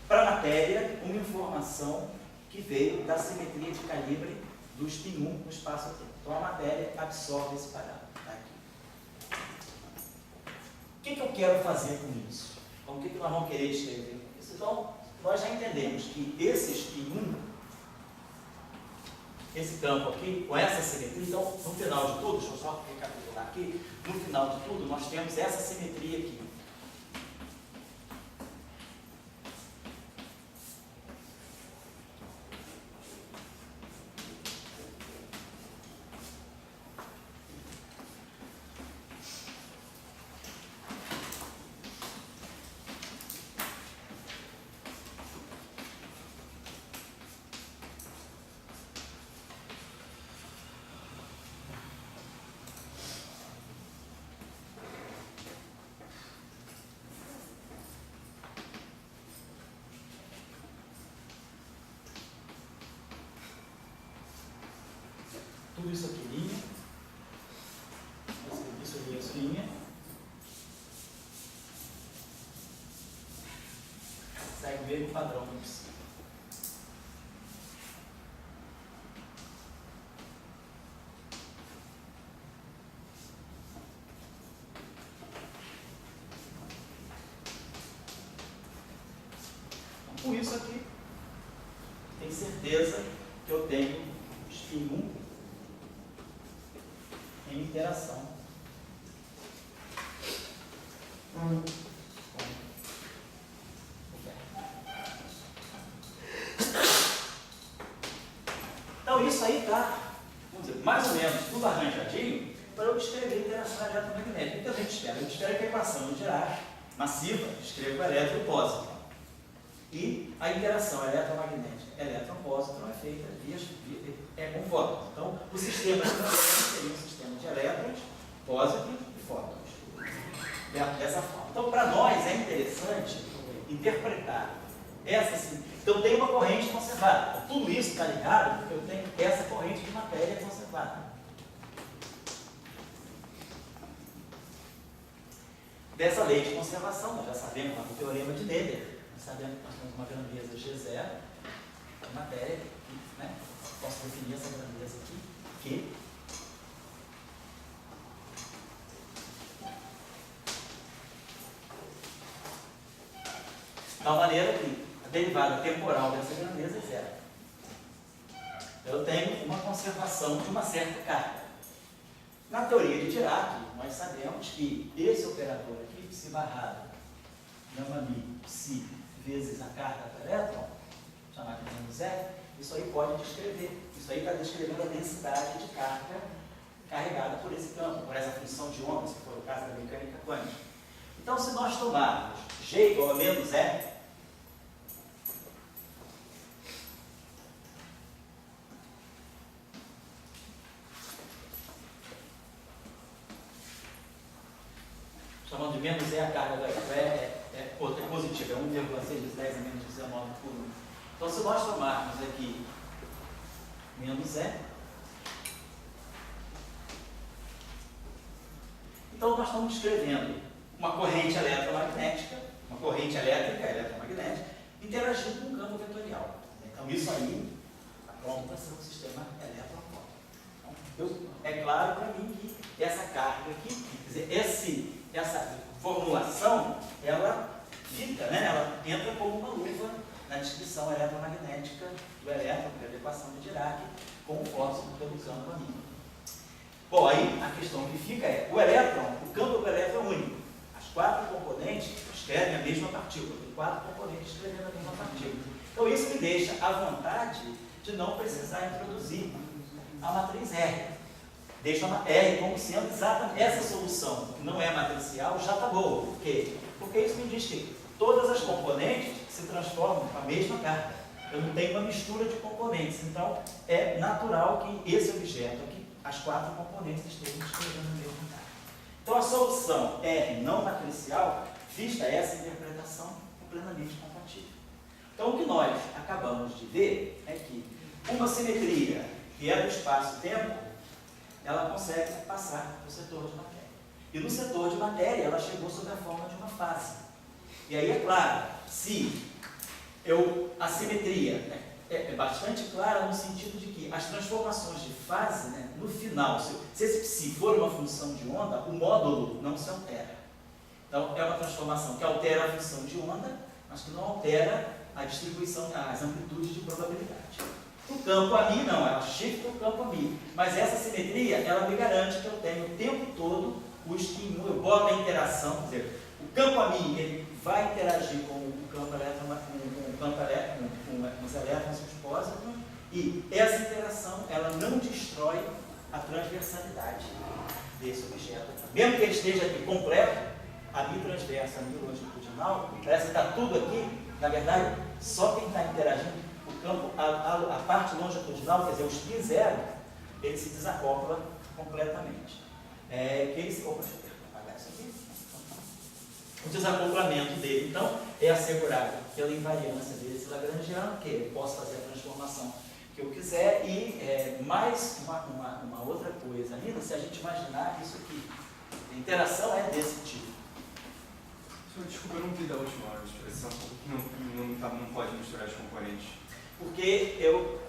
para a matéria uma informação que veio da simetria de calibre do spin 1 no espaço-tempo. Então a matéria absorve esse parâmetro. O que eu quero fazer com isso? Então, o que nós vamos querer escrever com isso? Então, nós já entendemos que esse spin 1, esse campo aqui, com essa simetria, então, no final de tudo, deixa eu só recapitular aqui, no final de tudo, nós temos essa simetria aqui. Tudo isso aqui linha, isso linha, segue o mesmo padrão do psi. Então, com isso aqui, tenho certeza que eu tenho spin 1 em interação. Então isso aí está, vamos dizer, mais ou menos tudo arranjadinho para eu descrever interação eletromagnética. O que a gente espera? A gente espera que a equação de Dirac massiva descreva o elétron e o pósitron. E a interação eletromagnética elétron-pósitron é feita com fótons. Então, o sistema de elétrons seria um sistema de elétrons, pósitrons e fótons. Dessa forma. Então, para nós é interessante interpretar essa. Então, tem uma corrente conservada. Então, tudo isso está ligado porque eu tenho essa corrente de matéria conservada. Dessa lei de conservação, nós já sabemos lá do teorema de Neber. Nós sabemos que nós temos uma grandeza G0 de matéria, né? Posso definir essa grandeza aqui, Q. De tal maneira que a derivada temporal dessa grandeza é zero. Eu tenho uma conservação de uma certa carga. Na teoria de Dirac, nós sabemos que esse operador aqui, psi barrado, gama mi, psi, vezes a carga do elétron, chamado de menos R, isso aí pode descrever. Isso aí está descrevendo a densidade de carga carregada por esse campo, por essa função de onda, se for o caso da mecânica quântica. Então, se nós tomarmos G igual a menos R, chamando de menos E a carga do elétron, é positiva, é 1,6 vezes 10 a menos 19 por 1. Então, se nós tomarmos aqui menos E, então nós estamos descrevendo uma corrente eletromagnética, uma corrente elétrica, eletromagnética, interagindo com um campo vetorial. Então, isso aí está pronto para ser um sistema eletromagnético. Então, é claro para mim que essa carga aqui, quer dizer, essa formulação, ela fica, né? Ela entra como uma luva na descrição eletromagnética do elétron, pela equação de Dirac, com o fósforo pelo campo amigo. Bom, aí a questão que fica é, o elétron, o campo do elétron é único. As quatro componentes escrevem a mesma partícula, tem quatro componentes escrevendo a mesma partícula. Então isso me deixa à vontade de não precisar introduzir a matriz R. Deixa a R como sendo exatamente essa solução, que não é matricial, já está boa. Por quê? Porque isso me diz que todas as componentes se transformam com a mesma carga. Eu não tenho uma mistura de componentes. Então, é natural que esse objeto aqui, as quatro componentes, estejam escrevendo a mesma carga. Então, a solução R não matricial, vista essa interpretação, é plenamente compatível. Então, o que nós acabamos de ver é que uma simetria que é do espaço-tempo, ela consegue passar para o setor de matéria. E no setor de matéria, ela chegou sob a forma de uma fase. E aí, é claro, se a simetria, né, é bastante clara no sentido de que as transformações de fase, né, no final, se esse psi for uma função de onda, o módulo não se altera. Então, é uma transformação que altera a função de onda, mas que não altera a distribuição, as amplitudes de probabilidade. O campo a mim não, ela shifta o campo a mim. Mas essa simetria, ela me garante que eu tenho o tempo todo o spin 1, eu boto a interação, quer dizer, o campo a mim, ele vai interagir com o campo elétron, com os elétrons e os pósitrons, e essa interação, ela não destrói a transversalidade desse objeto. Mesmo que ele esteja aqui completo, a bitransversa, a bilongitudinal, parece que está tudo aqui, na verdade, só quem está interagindo, o campo, a parte longitudinal, quer dizer, o spin 0, ele se desacopla completamente. Deixa eu apagar isso aqui. O desacoplamento dele, então, é assegurado pela invariância desse lagrangiano, que eu posso fazer a transformação que eu quiser, e mais uma outra coisa ainda, se a gente imaginar isso aqui, a interação é desse tipo. Desculpa, eu não vi da última expressão, não pode misturar as componentes. Porque eu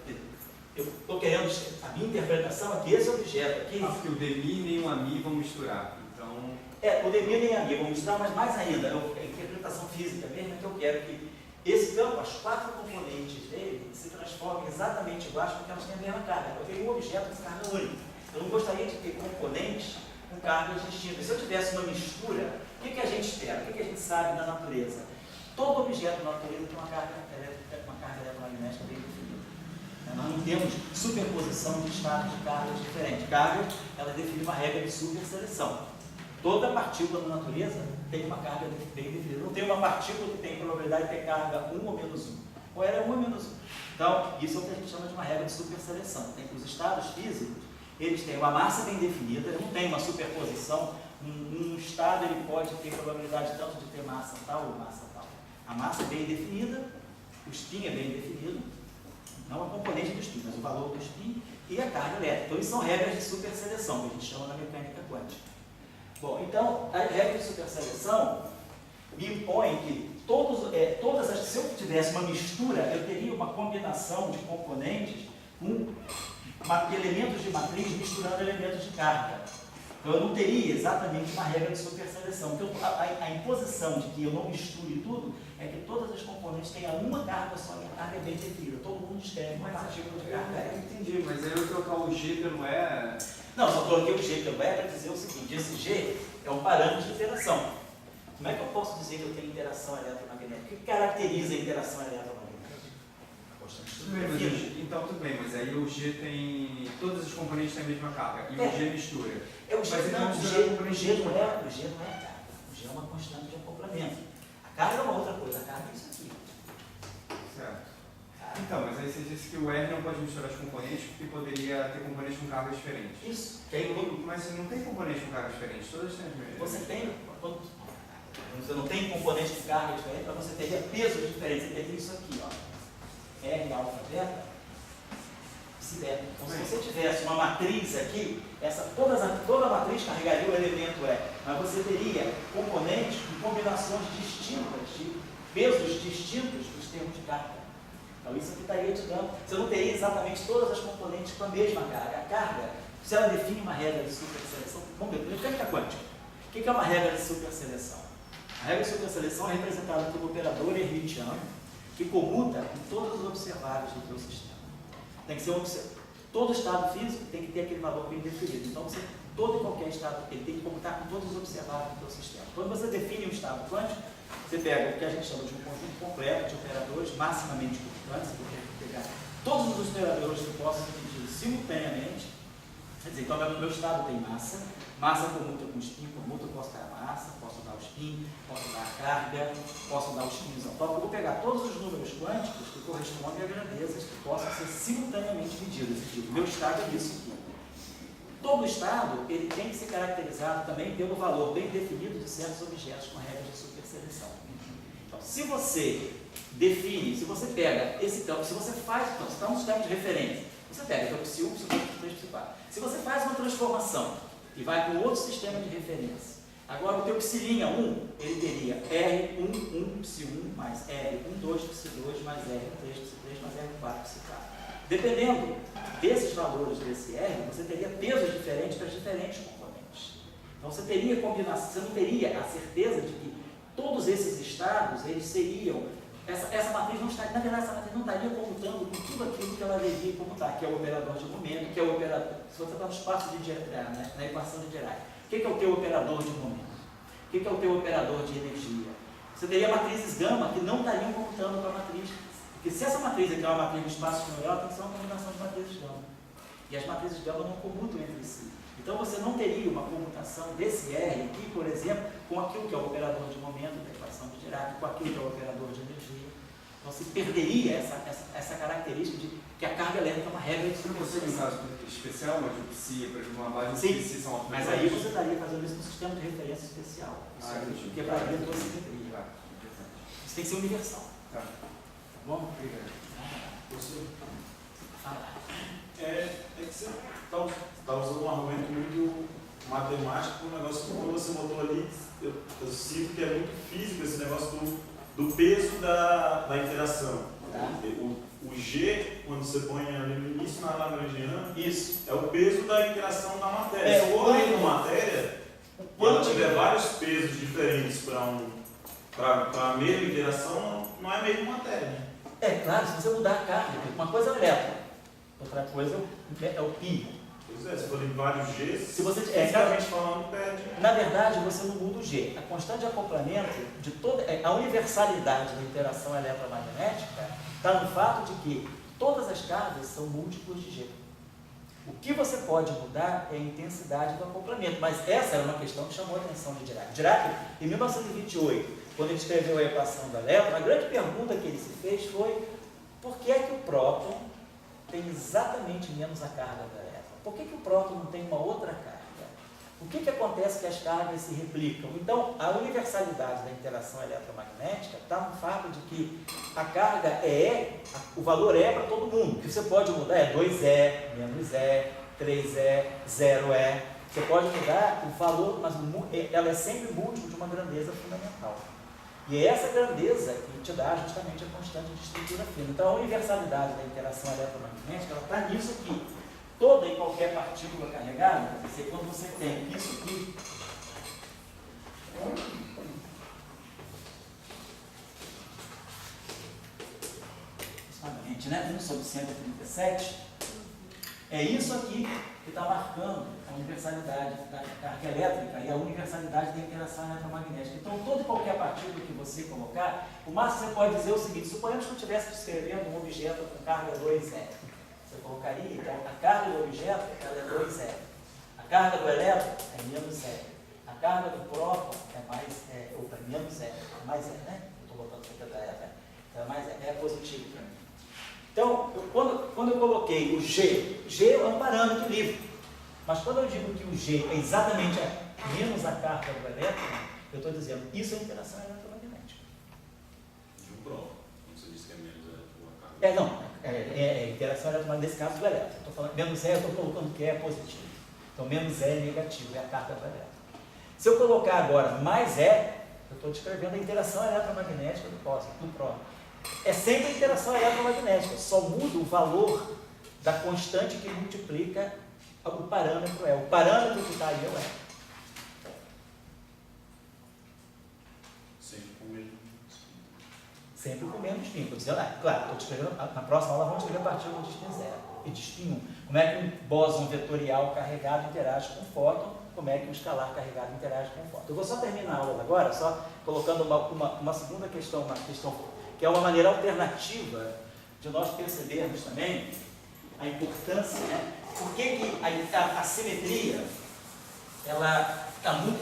estou querendo, a minha interpretação é que esse objeto aqui... Porque o demi nem o ami vão misturar, então... o demi nem a mi vão misturar, mas mais ainda, a interpretação física mesmo é que eu quero que Esse campo, as 4 componentes dele, se transformam exatamente iguais porque elas têm a mesma carga. Eu tenho um objeto de carga única. Eu não gostaria de ter componentes com cargas distintas. Se eu tivesse uma mistura, o que a gente espera? O que a gente sabe da natureza? Todo objeto da natureza tem uma carga eletromagnética bem definida. Nós não temos superposição de estados de cargas diferentes. Cargas, ela define uma regra de superseleção. Toda partícula da natureza tem uma carga bem definida. Não tem uma partícula que tem probabilidade de ter carga 1 ou menos 1. Ou era 1 ou menos 1. Então, isso é o que a gente chama de uma regra de superseleção. Tem que os estados físicos, eles têm uma massa bem definida, não tem uma superposição. Um estado ele pode ter probabilidade tanto de ter massa tal ou massa tal. A massa é bem definida, o spin é bem definido, não a componente do spin, mas o valor do spin e a carga elétrica. Então, isso são regras de superseleção, que a gente chama na mecânica quântica. Bom, então, a regra de superseleção me impõe que se eu tivesse uma mistura, eu teria uma combinação de componentes com elementos de matriz misturando elementos de carga. Então, eu não teria exatamente uma regra de superseleção. Então, a imposição de que eu não misture tudo é que todas as componentes tenham uma carga só e a carga é bem definida. Todo mundo escreve uma partícula de carga. Eu entendi, mas aí eu trocar o G pelo E... Não, só coloquei o G pelo E para dizer o seguinte: esse G é um parâmetro de interação. Como é que eu posso dizer que eu tenho interação eletromagnética? O que caracteriza a interação eletromagnética? Então tudo bem, mas aí o G tem... Todas as componentes têm a mesma carga e o G mistura. O G não é carga. O G é uma constante de acoplamento. A carga é uma outra coisa, a carga é isso aqui. Certo. Então, mas aí você disse que o R não pode misturar as componentes porque poderia ter componentes com cargas diferentes. Isso. Mas não tem componentes com cargas diferentes, todas têm as mesmas. Você não tem componentes de carga diferentes, mas você teria pesos diferentes. Você teria isso aqui, ó. R alfa beta, psi beta. Então, se você tivesse uma matriz aqui, toda a matriz carregaria o elemento E, mas você teria componentes com combinações distintas, de pesos distintos dos termos de carga. Então, isso aqui estaria te dando. Você não teria exatamente todas as componentes com a mesma carga. A carga, se ela define uma regra de superseleção, vamos ver, mecânica quântica. O que é uma regra de superseleção? A regra de superseleção é representada por um operador hermitiano que comuta em todos os observáveis do teu sistema. Tem que ser todo estado físico tem que ter aquele valor bem definido. Então, todo e qualquer estado, ele tem que comutar com todos os observáveis do teu sistema. Quando você define um estado quântico, você pega o que a gente chama de um conjunto completo de operadores maximamente constantes, você tem que pegar todos os operadores que possam ser medidos simultaneamente. Quer dizer, então, o meu estado tem massa comuta com spin, comuta, eu posso dar a massa, posso dar o spin, posso dar a carga, posso dar os spin isotópicos. Eu vou pegar todos os números quânticos que correspondem a grandezas que possam ser simultaneamente medidas. O meu estado é isso aqui. Todo estado ele tem que ser caracterizado também pelo valor bem definido de certos objetos com a regra de superseleção. Então, se você define, se você pega esse campo, se você faz, então, se está um sistema de referência, você pega o psi 1, psi 2, psi 3, psi 4. Se você faz uma transformação e vai com outro sistema de referência, agora o teu psi' 1, ele teria R1, psi 1, mais R12, psi 2, mais R3, psi 3, mais R4, psi 4. Dependendo desses valores desse R, você teria pesos diferentes para diferentes componentes. Então você teria combinação, você não teria a certeza de que todos esses estados, eles seriam, essa matriz não estaria, na verdade essa matriz não estaria comutando com tudo aquilo que ela deveria comutar, que é o operador de momento, que é o operador, se você está no espaço de Dirac, na equação de Dirac, o que é o teu operador de momento? O que é o teu operador de energia? Você teria matrizes gama que não estariam comutando com a matriz. Porque se essa matriz aqui é uma matriz de espaço espanhol, tem que ser uma combinação de matrizes gama. E as matrizes gama não comutam entre si. Então você não teria uma comutação desse R aqui, por exemplo, com aquilo que é o operador de momento da equação de Dirac, com aquilo que é o operador de energia. Então você perderia essa característica de que a carga elétrica é uma regra de superseleção. Você tem um caso especial, onde o psi, por exemplo, uma base Sim, de psi são mas aí você estaria fazendo isso no sistema de referência especial. Isso quebraria a tua simetria. Isso tem que ser universal. Tá. Bom? Obrigado. Você Fala. é que você está usando um argumento muito matemático para um negócio que quando você botou ali, eu sinto que é muito físico esse negócio do peso da interação. Tá. O G, quando você põe ali no início na Lagrangiana, Isso. é o peso da interação da matéria. Se for uma matéria, quanto ela tiver vários pesos diferentes para para a mesma interação não é a mesma matéria, né? É claro, se você mudar a carga, uma coisa é o elétron, outra coisa é o pi. Pois é, se forem vários Gs, Se você, fisicamente falando, perde. na verdade, você não muda o G. A constante de acoplamento de toda a universalidade da interação eletromagnética está no fato de que todas as cargas são múltiplos de G. O que você pode mudar é a intensidade do acoplamento, mas essa era uma questão que chamou a atenção de Dirac. Dirac, em 1928, quando ele escreveu a equação do elétron, a grande pergunta que ele se fez foi: por que é que o próton tem exatamente menos a carga do elétron? Por que o próton não tem uma outra carga? O que acontece que as cargas se replicam? Então, a universalidade da interação eletromagnética está no fato de que a carga o valor é para todo mundo. O que você pode mudar é 2E, menos E, 3E, 0E. Você pode mudar o valor, mas ela é sempre múltiplo de uma grandeza fundamental. E é essa grandeza que te dá justamente a constante de estrutura fina. Então, a universalidade da interação eletromagnética está nisso aqui. Toda e qualquer partícula carregada, quando você tem isso aqui, né? 1 sobre 137, é isso aqui que está marcando a universalidade da carga elétrica e a universalidade da interação eletromagnética. Então, toda e qualquer partícula que você colocar, o máximo você pode dizer o seguinte: suponhamos que eu estivesse descrevendo um objeto com carga 2E. Você colocaria, então, a carga do objeto ela é 2E. A carga do elétron é menos E. A carga do próton é menos E. É mais E, né? Estou botando aqui da E, então é mais E. É positivo para mim. Então, quando eu coloquei o G é um parâmetro livre. Mas quando eu digo que o G é exatamente menos a carga do elétron, eu estou dizendo isso é interação eletromagnética. De um próton. Você disse que é menos a carga. É interação eletromagnética, nesse caso do elétron. Estou falando menos E, eu estou colocando que é positivo. Então, menos E é negativo, é a carga do elétron. Se eu colocar agora mais E, eu estou descrevendo a interação eletromagnética do próton. É sempre a interação eletromagnética, só muda o valor da constante que multiplica o parâmetro E. O parâmetro que está aí é o E. Sempre com menos spin. Estou dizendo, claro, estou descrevendo, na próxima aula vamos escrever a partícula de spin 0 e de spin 1. Como é que um bóson vetorial carregado interage com o fóton, como é que um escalar carregado interage com o fóton. Eu vou só terminar a aula agora, só colocando uma segunda questão, uma questão que é uma maneira alternativa de nós percebermos também a importância, né? Por que a simetria,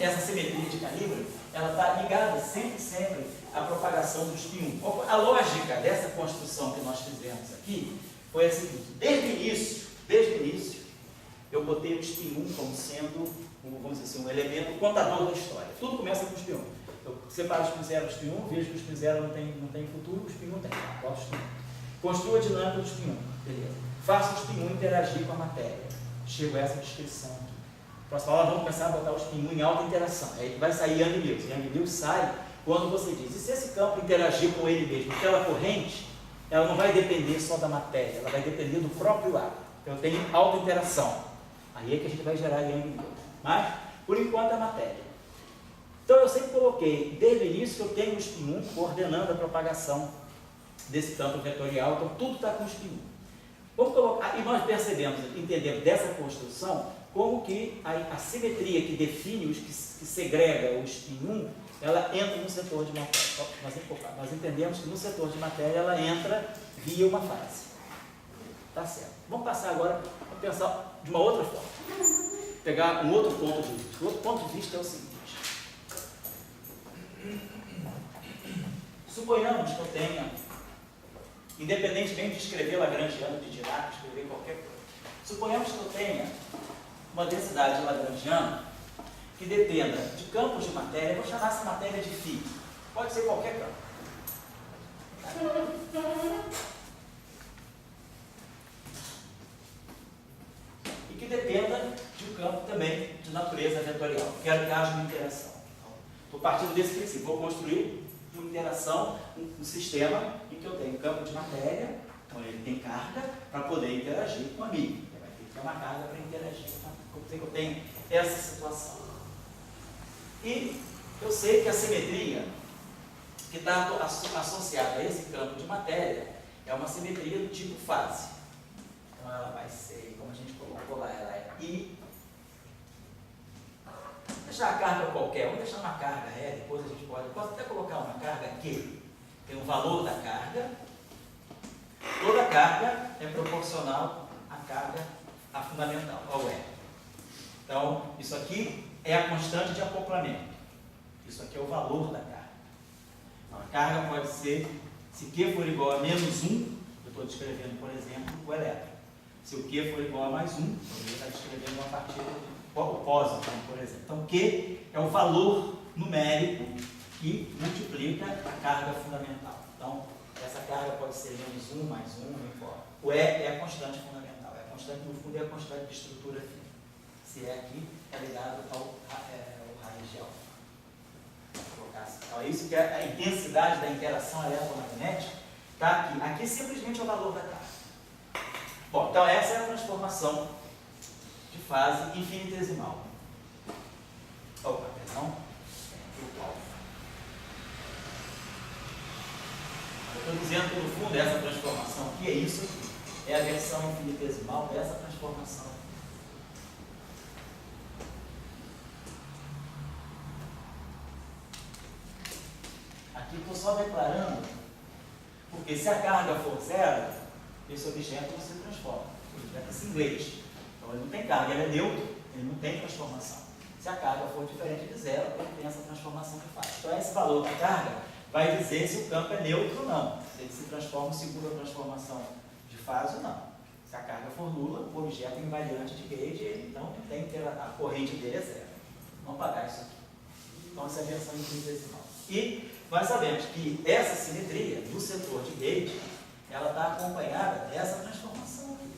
essa simetria de calibre, ela está ligada sempre à propagação do spin 1. A lógica dessa construção que nós fizemos aqui foi a seguinte: desde o início, eu botei o spin 1 como sendo, vamos dizer assim, um elemento contador da história. Tudo começa com o spin 1. Eu separo o spin 0 do spin 1, vejo que o spin 0 não tem futuro, o spin 1 tem. Boto o spin 1. Construo a dinâmica do spin 1. Beleza. Faço o spin 1 interagir com a matéria. Chego a essa descrição aqui. Próxima aula vamos começar a botar o spin 1 em alta interação. Aí vai sair Young Lewis. Young Lewis sai quando você diz: e se esse campo interagir com ele mesmo? Aquela corrente, ela não vai depender só da matéria, ela vai depender do próprio ar. Então eu tenho alta interação. Aí é que a gente vai gerar Young Lewis. Mas, por enquanto, é a matéria. Então eu sempre coloquei, desde o início, que eu tenho o spin 1 coordenando a propagação desse campo vetorial, então tudo está com o spin 1. Vamos colocar, e nós entendemos dessa construção, como que a simetria que define que segrega o spin 1, ela entra no setor de matéria. Nós entendemos que no setor de matéria ela entra via uma fase. Tá certo. Vamos passar agora a pensar de uma outra forma. Pegar um outro ponto de vista. O outro ponto de vista é o seguinte: suponhamos que eu tenha, independentemente de escrever Lagrangiano, de Dirac, escrever qualquer coisa, suponhamos que eu tenha uma densidade lagrangiana que dependa de campos de matéria. Eu vou chamar essa matéria de φ. Pode ser qualquer campo. E que dependa de um campo também de natureza vetorial. Quero que haja uma interação. Estou partindo desse princípio. Vou construir uma interação, um sistema em que eu tenho campo de matéria, então ele tem carga para poder interagir com a mídia. Ele vai ter que ter uma carga para interagir. Eu tenho essa situação. E eu sei que a simetria que está associada a esse campo de matéria é uma simetria do tipo fase. Então ela vai ser, como a gente colocou lá, ela é I. Vou deixar a carga qualquer, vamos deixar uma carga E, depois a gente pode até colocar uma carga Q. Tem o valor da carga. Toda carga é proporcional à carga a fundamental, ao E. Então, isso aqui é a constante de acoplamento. Isso aqui é o valor da carga. Então, a carga pode ser, se Q for igual a menos 1, eu estou descrevendo, por exemplo, o elétron. Se o Q for igual a mais 1, eu estou descrevendo uma partícula pósitron, por exemplo. Então, Q é o valor numérico que multiplica a carga fundamental. Então, essa carga pode ser menos 1, mais 1, não importa. O E é a constante fundamental. É a constante, no fundo, é a constante de estrutura fina. Se é aqui, é ligado ao raiz de alfa. Então, é isso que é a intensidade da interação eletromagnética está aqui. Aqui simplesmente é o valor da carga. Bom, então essa é a transformação de fase infinitesimal. Opa, perdão. Eu estou dizendo que no fundo essa transformação aqui é isso aqui. É a versão infinitesimal dessa transformação. Aqui estou só declarando, porque se a carga for zero, esse objeto não se transforma. O objeto é singlete. Então ele não tem carga, ele é neutro, ele não tem transformação. Se a carga for diferente de zero, ele tem essa transformação que faz. Então esse valor da carga vai dizer se o campo é neutro ou não. Se ele se transforma segundo a transformação de fase ou não. Se a carga for nula, o objeto é invariante de Gauge, então ele tem que ter a corrente dele é zero. Vamos pagar isso aqui. Então essa é a versão infinitesimal. E nós sabemos que essa simetria do setor de Gauge, ela está acompanhada dessa transformação aqui.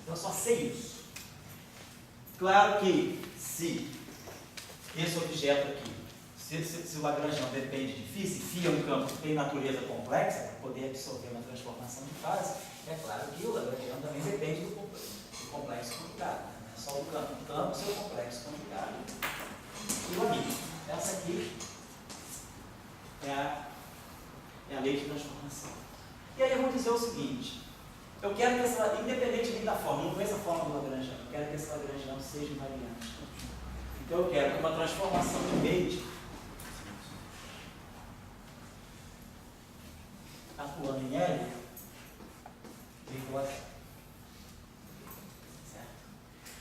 Então eu só sei isso. Claro que se esse objeto aqui, se o Lagrangiano depende de φ, se φ é um campo que tem natureza complexa, para poder absorver uma transformação de fase, é claro que o Lagrangiano também depende do complexo conjugado. Não é só o campo, seu complexo conjugado e o amigo. Essa aqui é a lei de transformação. E aí eu vou dizer o seguinte: eu quero que essa, independentemente da forma, não conheço a forma do Lagrangiano, eu quero que esse Lagrangiano seja invariante. Então eu quero que uma transformação de Gauge atuando em L igual a zero. Certo?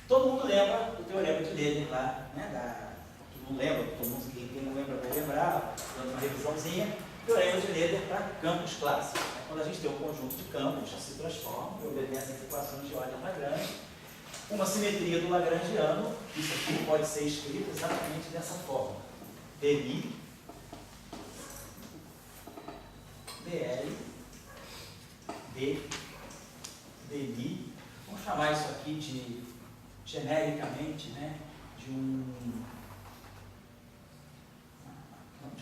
Todo mundo lembra do teorema de Leibniz lá, né? Todo mundo lembra, quem não lembra vai lembrar, dando uma revisãozinha. Teorema de Leibniz para campos clássicos. Quando a gente tem um conjunto de campos, se transforma, obedece às equações de ordem Lagrange. Uma simetria do Lagrangiano, isso aqui pode ser escrito exatamente dessa forma. dI, dl, dI. Vamos chamar isso aqui de, genericamente, né, de um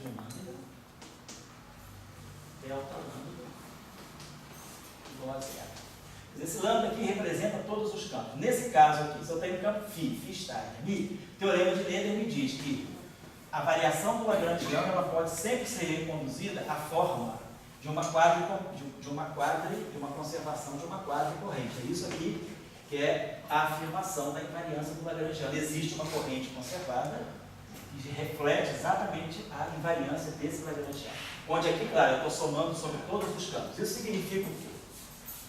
lambda, delta lambda, igual a zero. Esse lambda aqui representa todos os campos. Nesse caso aqui, se eu tenho um campo φ está em Mi, o teorema de Leibniz me diz que a variação do Lagrangiano ela pode sempre ser reconduzida à forma de uma conservação de uma quadricorrente. É isso aqui que é a afirmação da invariância do Lagrangiano. Existe uma corrente conservada que reflete exatamente a invariância desse Lagrangiano. Onde aqui, claro, eu estou somando sobre todos os campos. Isso significa o quê?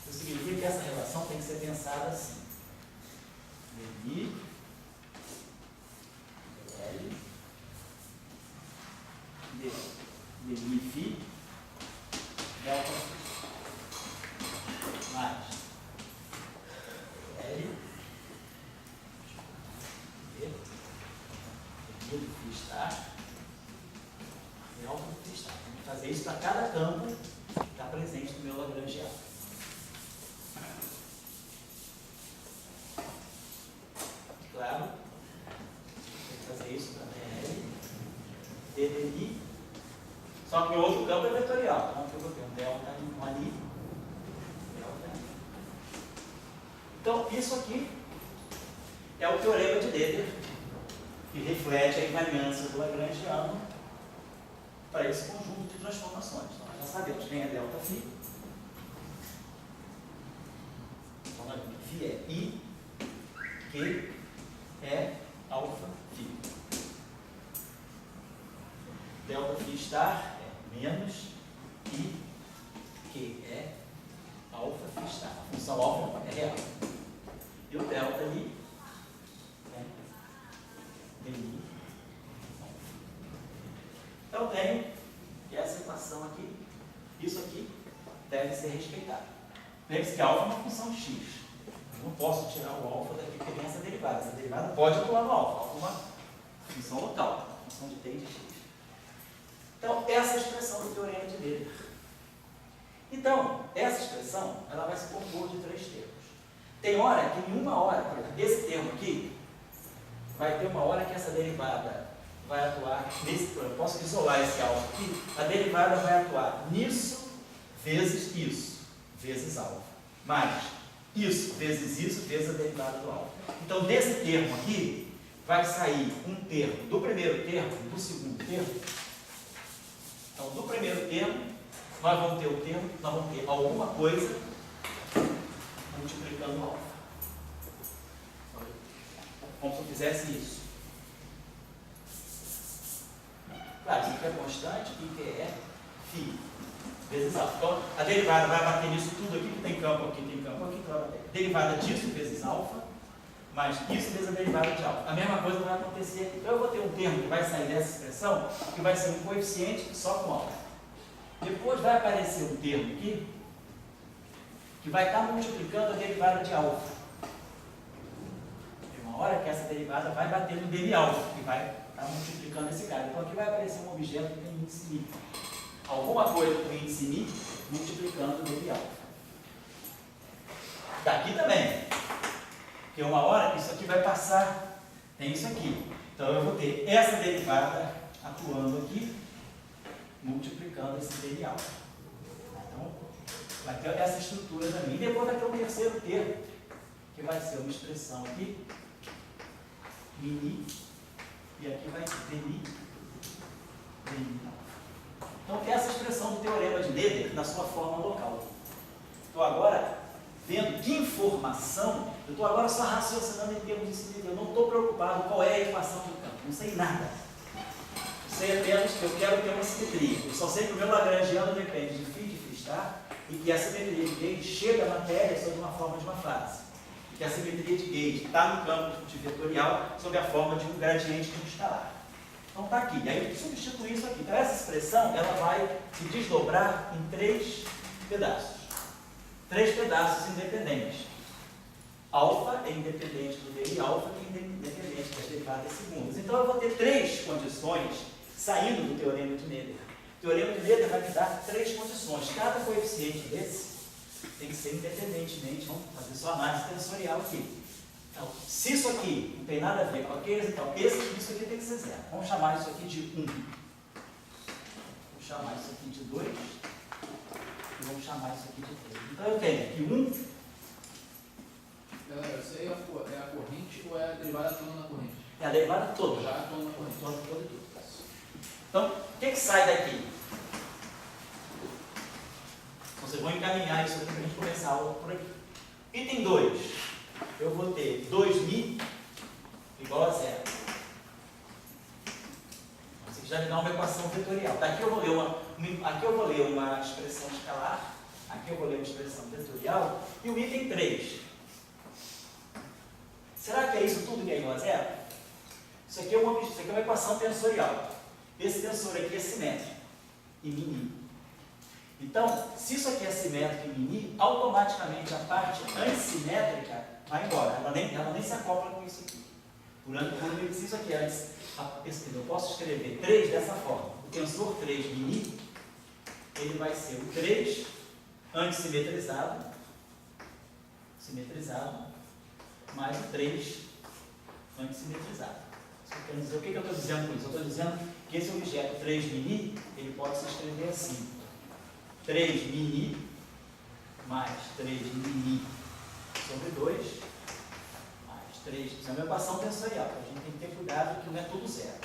Isso significa que essa relação tem que ser pensada assim. dI, dl, dI φ, delta mais L, dI φ está, delta φ está. Tem que fazer isso para cada campo que está presente no meu Lagrangiano. Claro, tem que fazer isso para DL, DDI, só que o outro campo é vetorial, então eu vou ter um delta ali, delta. Então, isso aqui é o teorema de Leibniz, que reflete a invariância do Lagrangiano para esse conjunto de transformações. Então, nós já sabemos quem é ΔΦ. Então, nós vimos que φ é I, Q é alfa φ. ΔΦ star é menos I, Q é alfa φ star. A função alfa é real. E o delta ali é DI. Então, eu tenho que essa equação aqui, isso aqui, deve ser respeitado. Lembre-se que alfa é uma função de x. Eu não posso tirar o alfa daqui porque tem essa derivada. Essa derivada pode atuar no alfa. Alfa é uma função local, uma função de t e de x. Então, essa é a expressão do teorema de Gödel. Então, essa expressão ela vai se compor de três termos. Tem hora que em uma hora, por exemplo, esse termo aqui, vai ter uma hora que essa derivada vai atuar nesse, eu posso isolar esse alfa aqui, a derivada vai atuar nisso vezes isso, vezes alfa, mais isso vezes a derivada do alfa. Então, desse termo aqui, vai sair um termo do primeiro termo, do segundo termo. Então, do primeiro termo, nós vamos ter o termo, nós vamos ter alguma coisa multiplicando o alfa. Como se eu fizesse isso. Claro, isso aqui é constante, e que é φ vezes alfa. Então, a derivada vai bater nisso tudo aqui, que tem campo aqui, que vai bater. Derivada disso vezes alfa, mais isso vezes a derivada de alfa. A mesma coisa vai acontecer aqui. Então, eu vou ter um termo que vai sair dessa expressão, que vai ser um coeficiente só com alfa. Depois vai aparecer um termo aqui, que vai estar multiplicando a derivada de alfa. Tem uma hora que essa derivada vai bater no dele alfa, que vai estar multiplicando esse cara. Então aqui vai aparecer um objeto que tem índice μ. Alguma coisa com índice μ multiplicando o dele alfa. Daqui também. Porque uma hora que isso aqui vai passar, tem isso aqui. Então eu vou ter essa derivada atuando aqui, multiplicando esse dele alfa. Então, vai ter essa estrutura também. E depois vai ter um terceiro termo, que vai ser uma expressão aqui, mini, e aqui vai ter dni alfa. Então, tem essa expressão do teorema de Gödel na sua forma local. Estou agora vendo que informação, eu estou agora só raciocinando em termos de simetria. Eu não estou preocupado qual é a equação do campo, não sei nada. Sei apenas que eu quero ter uma simetria. Eu só sei que o meu lagrangiano depende de φ de φ star e que a simetria de Gauge chega à matéria sob uma forma de uma fase. E que a simetria de Gauge está no campo de vetorial sob a forma de um gradiente de um escalar. Então está aqui. E aí eu substituo isso aqui. Então essa expressão ela vai se desdobrar em três pedaços. Três pedaços independentes. Alfa é independente do dele alfa e é independente das derivadas segundas. Então eu vou ter três condições saindo do teorema de Gödel. O teorema de Gödel vai me dar três condições. Cada coeficiente desse tem que ser independentemente. Vamos fazer só análise tensorial aqui. Então, se isso aqui não tem nada a ver com aqueles, então isso aqui tem que ser zero. Vamos chamar isso aqui de 1. Vamos chamar isso aqui de 2. E vamos chamar isso aqui de 3. Então eu tenho aqui 1. Galera, isso aí é a corrente ou é a derivada atuando na corrente? É a derivada toda. Já atuando na corrente. Toda e tudo. Então, o que sai daqui? Vocês vão encaminhar isso aqui para a gente começar a aula por aqui. Item 2. Eu vou ter 2μ igual a zero. Isso aqui já me dá uma equação vetorial. Daqui eu vou ler uma expressão escalar. Aqui eu vou ler uma expressão vetorial. E o item 3. Será que é isso tudo que é igual a zero? Isso aqui é uma equação tensorial. Esse tensor aqui é simétrico e mini. Então, se isso aqui é simétrico e mini, automaticamente a parte antissimétrica vai embora. Ela nem se acopla com isso aqui. Se isso aqui é antes, eu posso escrever 3 dessa forma. O tensor 3 mini, ele vai ser o 3 antissimetrizado, mais o 3 antissimetrizado. Quer dizer, o que eu estou dizendo com isso? Eu estou dizendo que esse objeto 3 mini, ele pode se escrever assim. 3 mini mais 3 mini sobre 2 mais 3. Isso é uma equação tensorial. A gente tem que ter cuidado que não é tudo zero.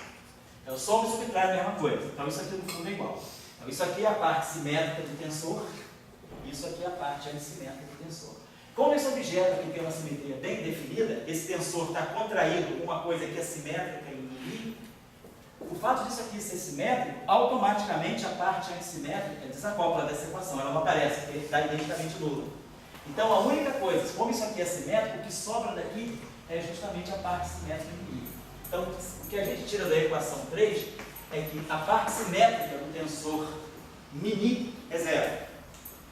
Então, soma e subtrai a mesma coisa. Então, isso aqui no fundo é igual. Então, isso aqui é a parte simétrica do tensor, isso aqui é a parte assimétrica do tensor. Como esse objeto aqui tem uma simetria bem definida, esse tensor está contraído com uma coisa que é simétrica em I, o fato disso aqui ser simétrico, automaticamente a parte assimétrica desacopla dessa equação, ela não aparece, porque está identicamente nula. Então, a única coisa, como isso aqui é simétrico, o que sobra daqui é justamente a parte simétrica em I. Então, o que a gente tira da equação 3 é que a parte simétrica do tensor mini é zero.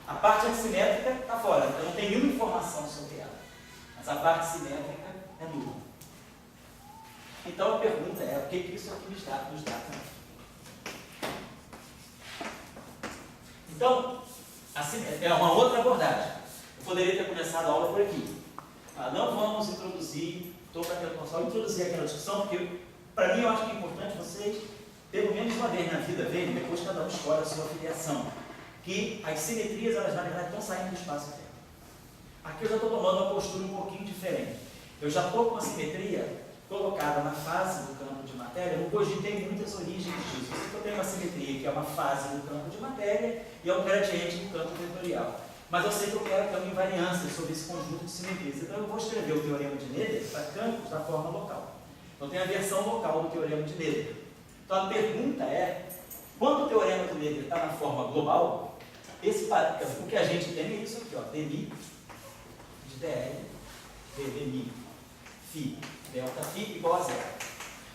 A parte assimétrica está fora, então não tem nenhuma informação sobre ela. Mas a parte simétrica é nula. Então a pergunta é, o que isso aqui nos dá também? Então, assim, é uma outra abordagem. Eu poderia ter começado a aula por aqui. Não vamos introduzir, estou para só introduzir aquela discussão, porque para mim eu acho que é importante vocês, pelo menos uma vez na vida, verem, depois cada um escolhe a sua filiação, que as simetrias, elas na verdade estão saindo do espaço-tempo. Aqui eu já estou tomando uma postura um pouquinho diferente. Eu já estou com a simetria colocada na fase do campo de matéria, eu não cogitei muitas origens disso. Eu tenho uma simetria que é uma fase do campo de matéria e é um gradiente do campo vetorial. Mas eu sei que eu quero ter uma invariância sobre esse conjunto de simetrias. Então eu vou escrever o teorema de Noether para campos da forma local. Então tem a versão local do teorema de Noether. Então a pergunta é, quando o teorema de Noether está na forma global, o que a gente tem é isso aqui, ó, dmi de dl, dmi, φ, delta φ igual a zero.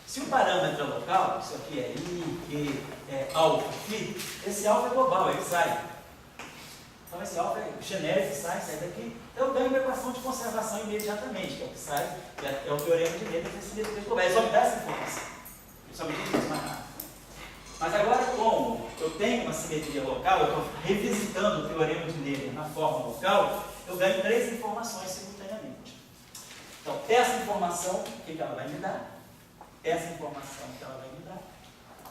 Se o parâmetro é local, isso aqui é i, q, é alfa, φ, esse alfa é global, ele sai. Então esse alfa é genérico, sai daqui. Então eu ganho uma equação de conservação imediatamente, que é o que sai, que é o teorema de Noether, que é esse mesmo global. Ele só me dá essa informação. Ele só me diz isso mais nada. Mas agora, como eu tenho uma simetria local, eu estou revisitando o teorema de Noether na forma local, eu ganho 3 informações simultaneamente. Então, essa informação, o que ela vai me dar? Essa informação que ela vai me dar?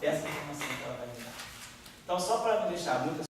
Essa informação que ela vai me dar. Então, só para não deixar muitas